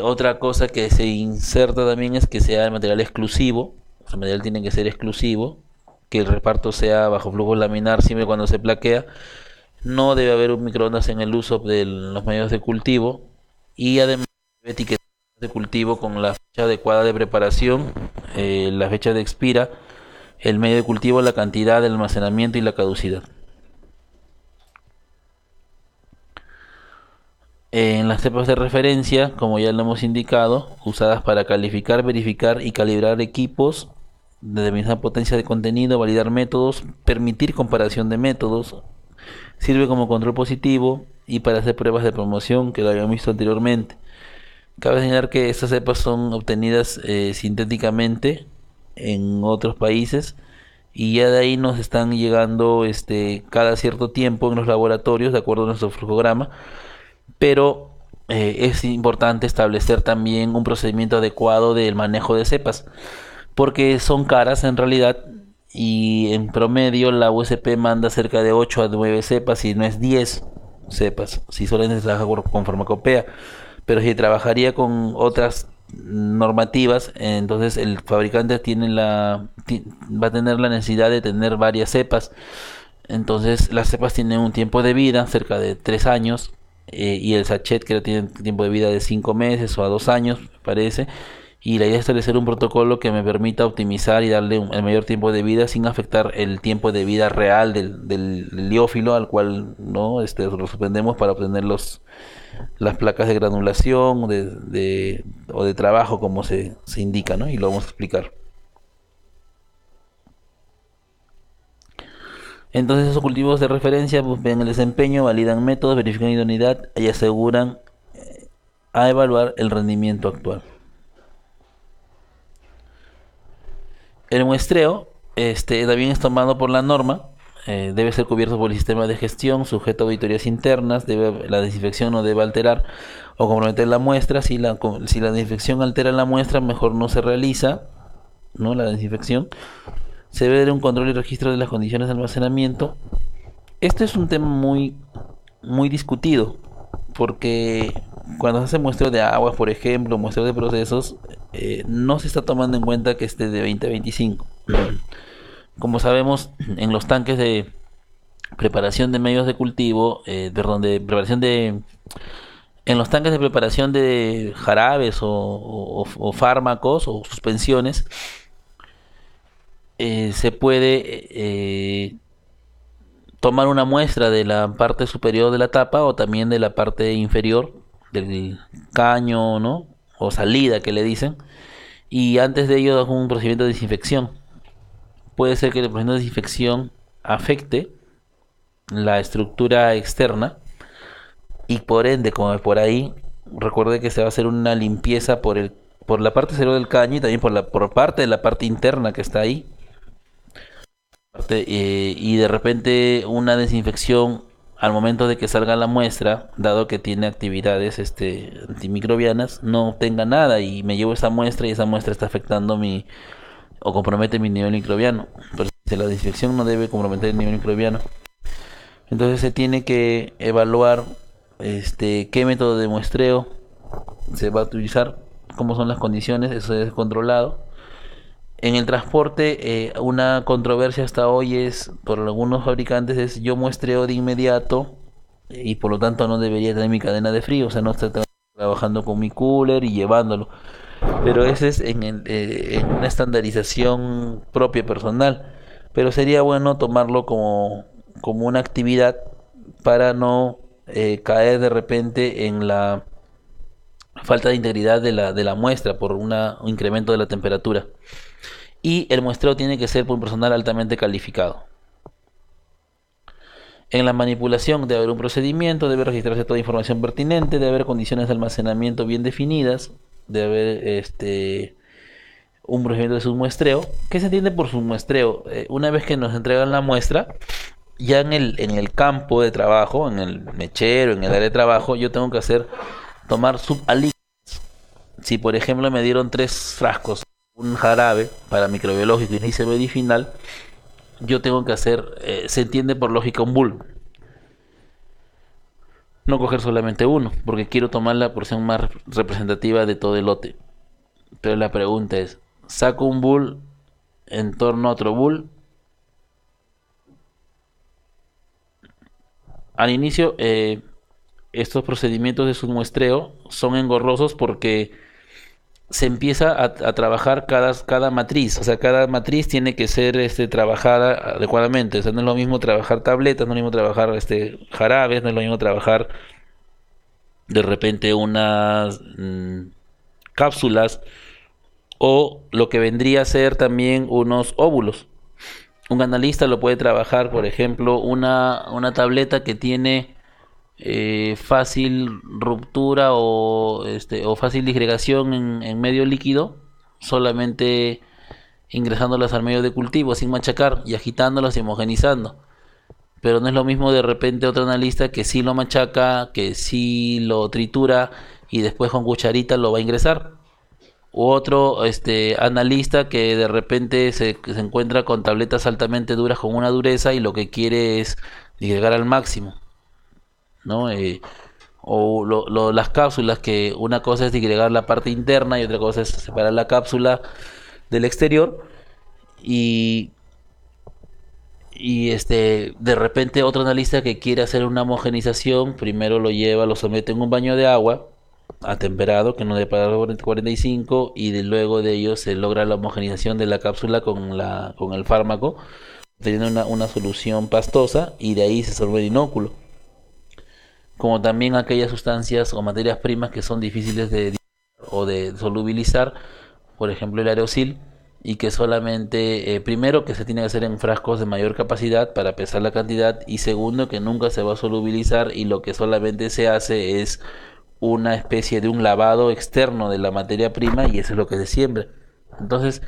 Otra cosa que se inserta también es que sea el material exclusivo. O sea, el material tiene que ser exclusivo, que el reparto sea bajo flujo laminar siempre cuando se plaquea. No debe haber un microondas en el uso de los medios de cultivo, y además debe etiquetar de cultivo con la fecha adecuada de preparación, la fecha de expira, el medio de cultivo, la cantidad, el almacenamiento y la caducidad. En las cepas de referencia, como ya lo hemos indicado, usadas para calificar, verificar y calibrar equipos de misma potencia de contenido, validar métodos, permitir comparación de métodos, sirve como control positivo y para hacer pruebas de promoción que lo habíamos visto anteriormente. Cabe señalar que estas cepas son obtenidas sintéticamente en otros países y ya de ahí nos están llegando cada cierto tiempo en los laboratorios de acuerdo a nuestro flujograma, pero es importante establecer también un procedimiento adecuado del manejo de cepas porque son caras en realidad y en promedio la USP manda cerca de 8 a 9 cepas y no es 10 cepas si solamente se trabaja con farmacopea, pero si trabajaría con otras normativas, entonces el fabricante va a tener la necesidad de tener varias cepas. Entonces las cepas tienen un tiempo de vida cerca de 3 años, y el sachet que tiene tiempo de vida de 5 meses o a 2 años, me parece. Y la idea es establecer un protocolo que me permita optimizar y darle el mayor tiempo de vida sin afectar el tiempo de vida real del liófilo al cual no lo suspendemos para obtener las placas de granulación o de trabajo como se indica, ¿no? Y lo vamos a explicar. Entonces esos cultivos de referencia pues, ven el desempeño, validan métodos, verifican idoneidad y aseguran a evaluar el rendimiento actual. El muestreo también es tomado por la norma, debe ser cubierto por el sistema de gestión, sujeto a auditorías internas, la desinfección no debe alterar o comprometer la muestra. Si la desinfección altera la muestra, mejor no se realiza, ¿no? La desinfección. Se debe dar un control y registro de las condiciones de almacenamiento. Este es un tema muy, muy discutido, porque cuando se hace muestreo de aguas, por ejemplo, muestreo de procesos, no se está tomando en cuenta que esté de 20 a 25. Como sabemos, en los tanques de preparación de medios de cultivo, en los tanques de preparación de jarabes o fármacos o suspensiones, se puede tomar una muestra de la parte superior de la tapa o también de la parte inferior del caño, ¿no? O salida que le dicen. Y antes de ello hago un procedimiento de desinfección. Puede ser que el procedimiento de desinfección afecte la estructura externa y por ende, como por ahí, recuerde que se va a hacer una limpieza por la parte exterior del caño y también por parte de la parte interna que está ahí. Y de repente una desinfección al momento de que salga la muestra, dado que tiene actividades antimicrobianas, no tenga nada y me llevo esa muestra y esa muestra está afectando o compromete mi nivel microbiano. Pero si la desinfección no debe comprometer el nivel microbiano, entonces se tiene que evaluar qué método de muestreo se va a utilizar, cómo son las condiciones, eso es controlado. En el transporte, una controversia hasta hoy es, por algunos fabricantes, es yo muestreo de inmediato y por lo tanto no debería tener mi cadena de frío, o sea, no estoy trabajando con mi cooler y llevándolo. Pero ese es en una estandarización propia personal. Pero sería bueno tomarlo como una actividad para no caer de repente en la falta de integridad de la muestra por un incremento de la temperatura. Y el muestreo tiene que ser por un personal altamente calificado. En la manipulación debe haber un procedimiento, debe registrarse toda información pertinente, debe haber condiciones de almacenamiento bien definidas, debe haber un procedimiento de submuestreo. ¿Qué se entiende por submuestreo? Una vez que nos entregan la muestra, ya en el campo de trabajo, en el mechero, en el área de trabajo, yo tengo que tomar subalículas. Si por ejemplo me dieron 3 frascos, un jarabe para microbiológico inicio medio y final, yo tengo que se entiende por lógica un bull. No coger solamente uno, porque quiero tomar la porción más representativa de todo el lote. Pero la pregunta es, ¿saco un bull en torno a otro bull? Al inicio, estos procedimientos de submuestreo son engorrosos porque se empieza a trabajar cada matriz. O sea, cada matriz tiene que ser trabajada adecuadamente. O sea, no es lo mismo trabajar tabletas, no es lo mismo trabajar jarabes, no es lo mismo trabajar de repente unas cápsulas, o lo que vendría a ser también unos óvulos. Un analista lo puede trabajar, por ejemplo, una tableta que tiene fácil ruptura o fácil disgregación en medio líquido, solamente ingresándolas al medio de cultivo sin machacar y agitándolas y homogenizando. Pero no es lo mismo de repente otro analista que sí lo machaca, que sí lo tritura y después con cucharita lo va a ingresar. U otro analista que de repente se encuentra con tabletas altamente duras con una dureza y lo que quiere es disgregar al máximo, ¿no? Las cápsulas, que una cosa es disgregar la parte interna y otra cosa es separar la cápsula del exterior, y de repente otro analista que quiere hacer una homogenización, primero lo somete en un baño de agua atemperado, que no debe pasar 45, luego de ello se logra la homogenización de la cápsula con el fármaco, teniendo una solución pastosa, y de ahí se sorbe el inóculo. Como también aquellas sustancias o materias primas que son difíciles de solubilizar, por ejemplo el aerosil, y que solamente, primero, que se tiene que hacer en frascos de mayor capacidad para pesar la cantidad, y segundo, que nunca se va a solubilizar y lo que solamente se hace es una especie de un lavado externo de la materia prima, y eso es lo que se siembra. Entonces,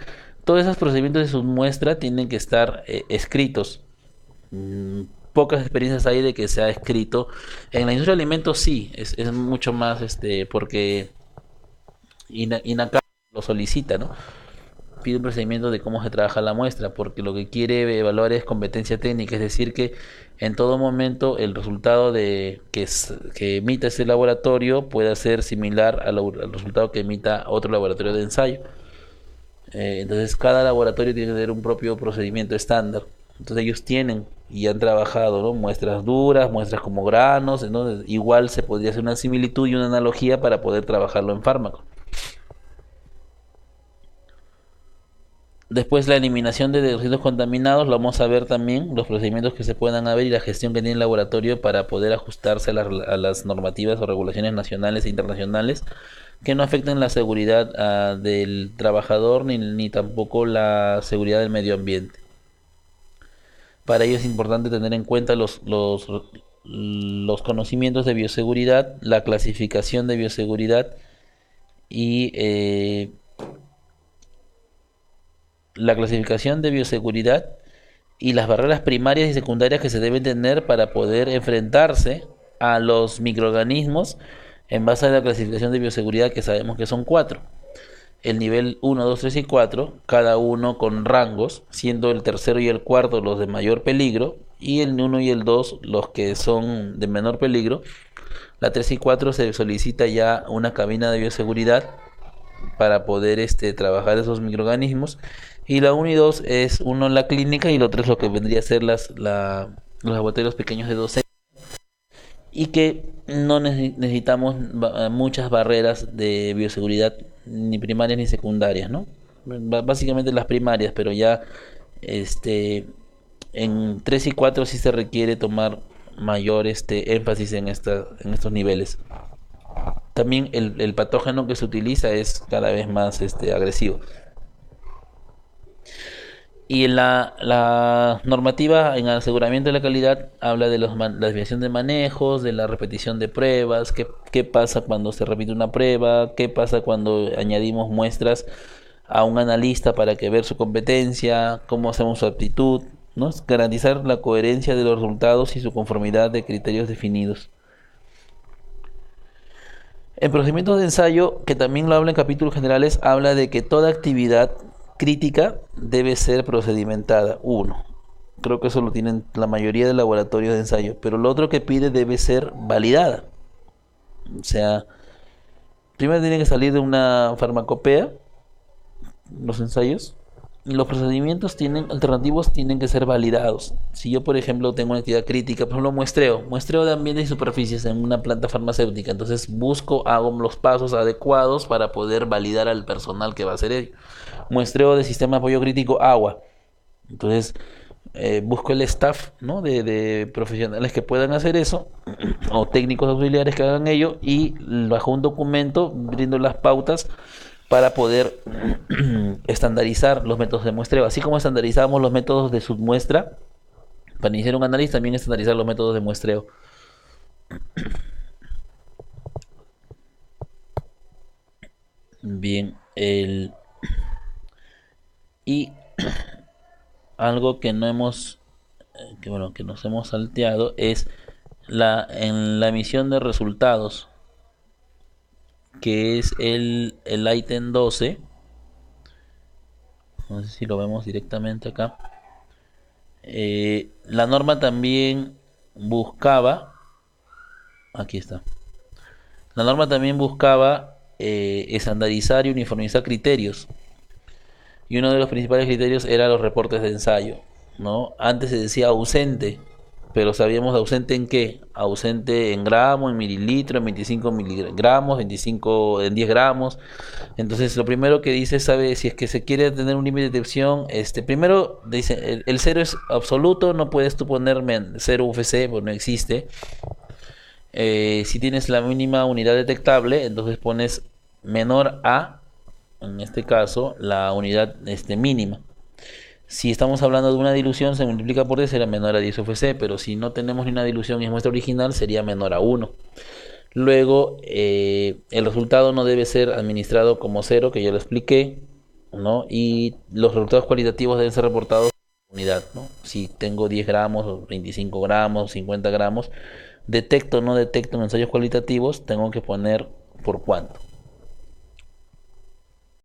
todos esos procedimientos de su muestra tienen que estar escritos. Pocas experiencias hay de que se ha escrito. En la industria de alimentos sí, es mucho más porque INACAP lo solicita, ¿no? Pide un procedimiento de cómo se trabaja la muestra, porque lo que quiere evaluar es competencia técnica, es decir, que en todo momento el resultado que emita ese laboratorio pueda ser similar al resultado que emita otro laboratorio de ensayo. Entonces cada laboratorio tiene que tener un propio procedimiento estándar. Entonces ellos tienen y han trabajado, ¿no?, muestras duras, muestras como granos. Entonces igual se podría hacer una similitud y una analogía para poder trabajarlo en fármaco. Después la eliminación de residuos contaminados, lo vamos a ver también, los procedimientos que se puedan haber y la gestión que tiene el laboratorio para poder ajustarse a las normativas o regulaciones nacionales e internacionales que no afecten la seguridad del trabajador ni tampoco la seguridad del medio ambiente. Para ello es importante tener en cuenta los conocimientos de bioseguridad, la clasificación de bioseguridad y la clasificación de bioseguridad y las barreras primarias y secundarias que se deben tener para poder enfrentarse a los microorganismos en base a la clasificación de bioseguridad, que sabemos que son 4. El nivel 1, 2, 3 y 4, cada uno con rangos, siendo el tercero y el cuarto los de mayor peligro y el 1 y el 2 los que son de menor peligro. La 3 y 4 se solicita ya una cabina de bioseguridad para poder trabajar esos microorganismos, y la 1 y 2 es uno en la clínica y lo 3 lo que vendría a ser los laboratorios pequeños de docencia, y que no necesitamos muchas barreras de bioseguridad, ni primarias ni secundarias, ¿no? Básicamente las primarias, pero ya en 3 y 4 sí se requiere tomar mayor énfasis en estos niveles. También el patógeno que se utiliza es cada vez más agresivo. Y la normativa en aseguramiento de la calidad habla de la desviación de manejos, de la repetición de pruebas, qué pasa cuando se repite una prueba, qué pasa cuando añadimos muestras a un analista para que ver su competencia, cómo hacemos su aptitud, ¿no? Garantizar la coherencia de los resultados y su conformidad de criterios definidos. En procedimientos de ensayo, que también lo habla en capítulos generales, habla de que toda actividad crítica debe ser procedimentada. Uno, creo que eso lo tienen la mayoría de laboratorios de ensayo, pero lo otro que pide debe ser validada. O sea, primero tiene que salir de una farmacopea los ensayos, los procedimientos alternativos tienen que ser validados. Si yo, por ejemplo, tengo una actividad crítica, por ejemplo, muestreo de ambientes y superficies en una planta farmacéutica, entonces hago los pasos adecuados para poder validar al personal que va a hacer ello. Muestreo de sistema de apoyo crítico agua, entonces busco el staff, ¿no? de profesionales que puedan hacer eso o técnicos auxiliares que hagan ello y bajo un documento brindo las pautas para poder estandarizar los métodos de muestreo, así como estandarizamos los métodos de submuestra. Para iniciar un análisis también estandarizar los métodos de muestreo. Bien, y algo que no hemos que nos hemos salteado es en la emisión de resultados, que es el ítem 12. No sé si lo vemos directamente acá. La norma también buscaba, aquí está, la norma también buscaba estandarizar y uniformizar criterios. Y uno de los principales criterios era los reportes de ensayo, ¿no? Antes se decía ausente, pero sabíamos ausente en qué, ausente en gramos, en mililitros, en 25 miligramos, 25, en 10 gramos. Entonces lo primero que dice, sabe si es que se quiere tener un límite de detección, primero dice, el cero es absoluto, no puedes tú ponerme 0 UFC, pues no existe. Si tienes la mínima unidad detectable, entonces pones menor a, en este caso, la unidad mínima. Si estamos hablando de una dilución, se multiplica por 10, será menor a 10 UFC, pero si no tenemos ni una dilución y es muestra original, sería menor a 1. Luego, el resultado no debe ser administrado como 0, que ya lo expliqué, ¿no? Y los resultados cualitativos deben ser reportados por unidad, ¿no? Si tengo 10 gramos, o 25 gramos, 50 gramos, detecto o no detecto en ensayos cualitativos, tengo que poner por cuánto.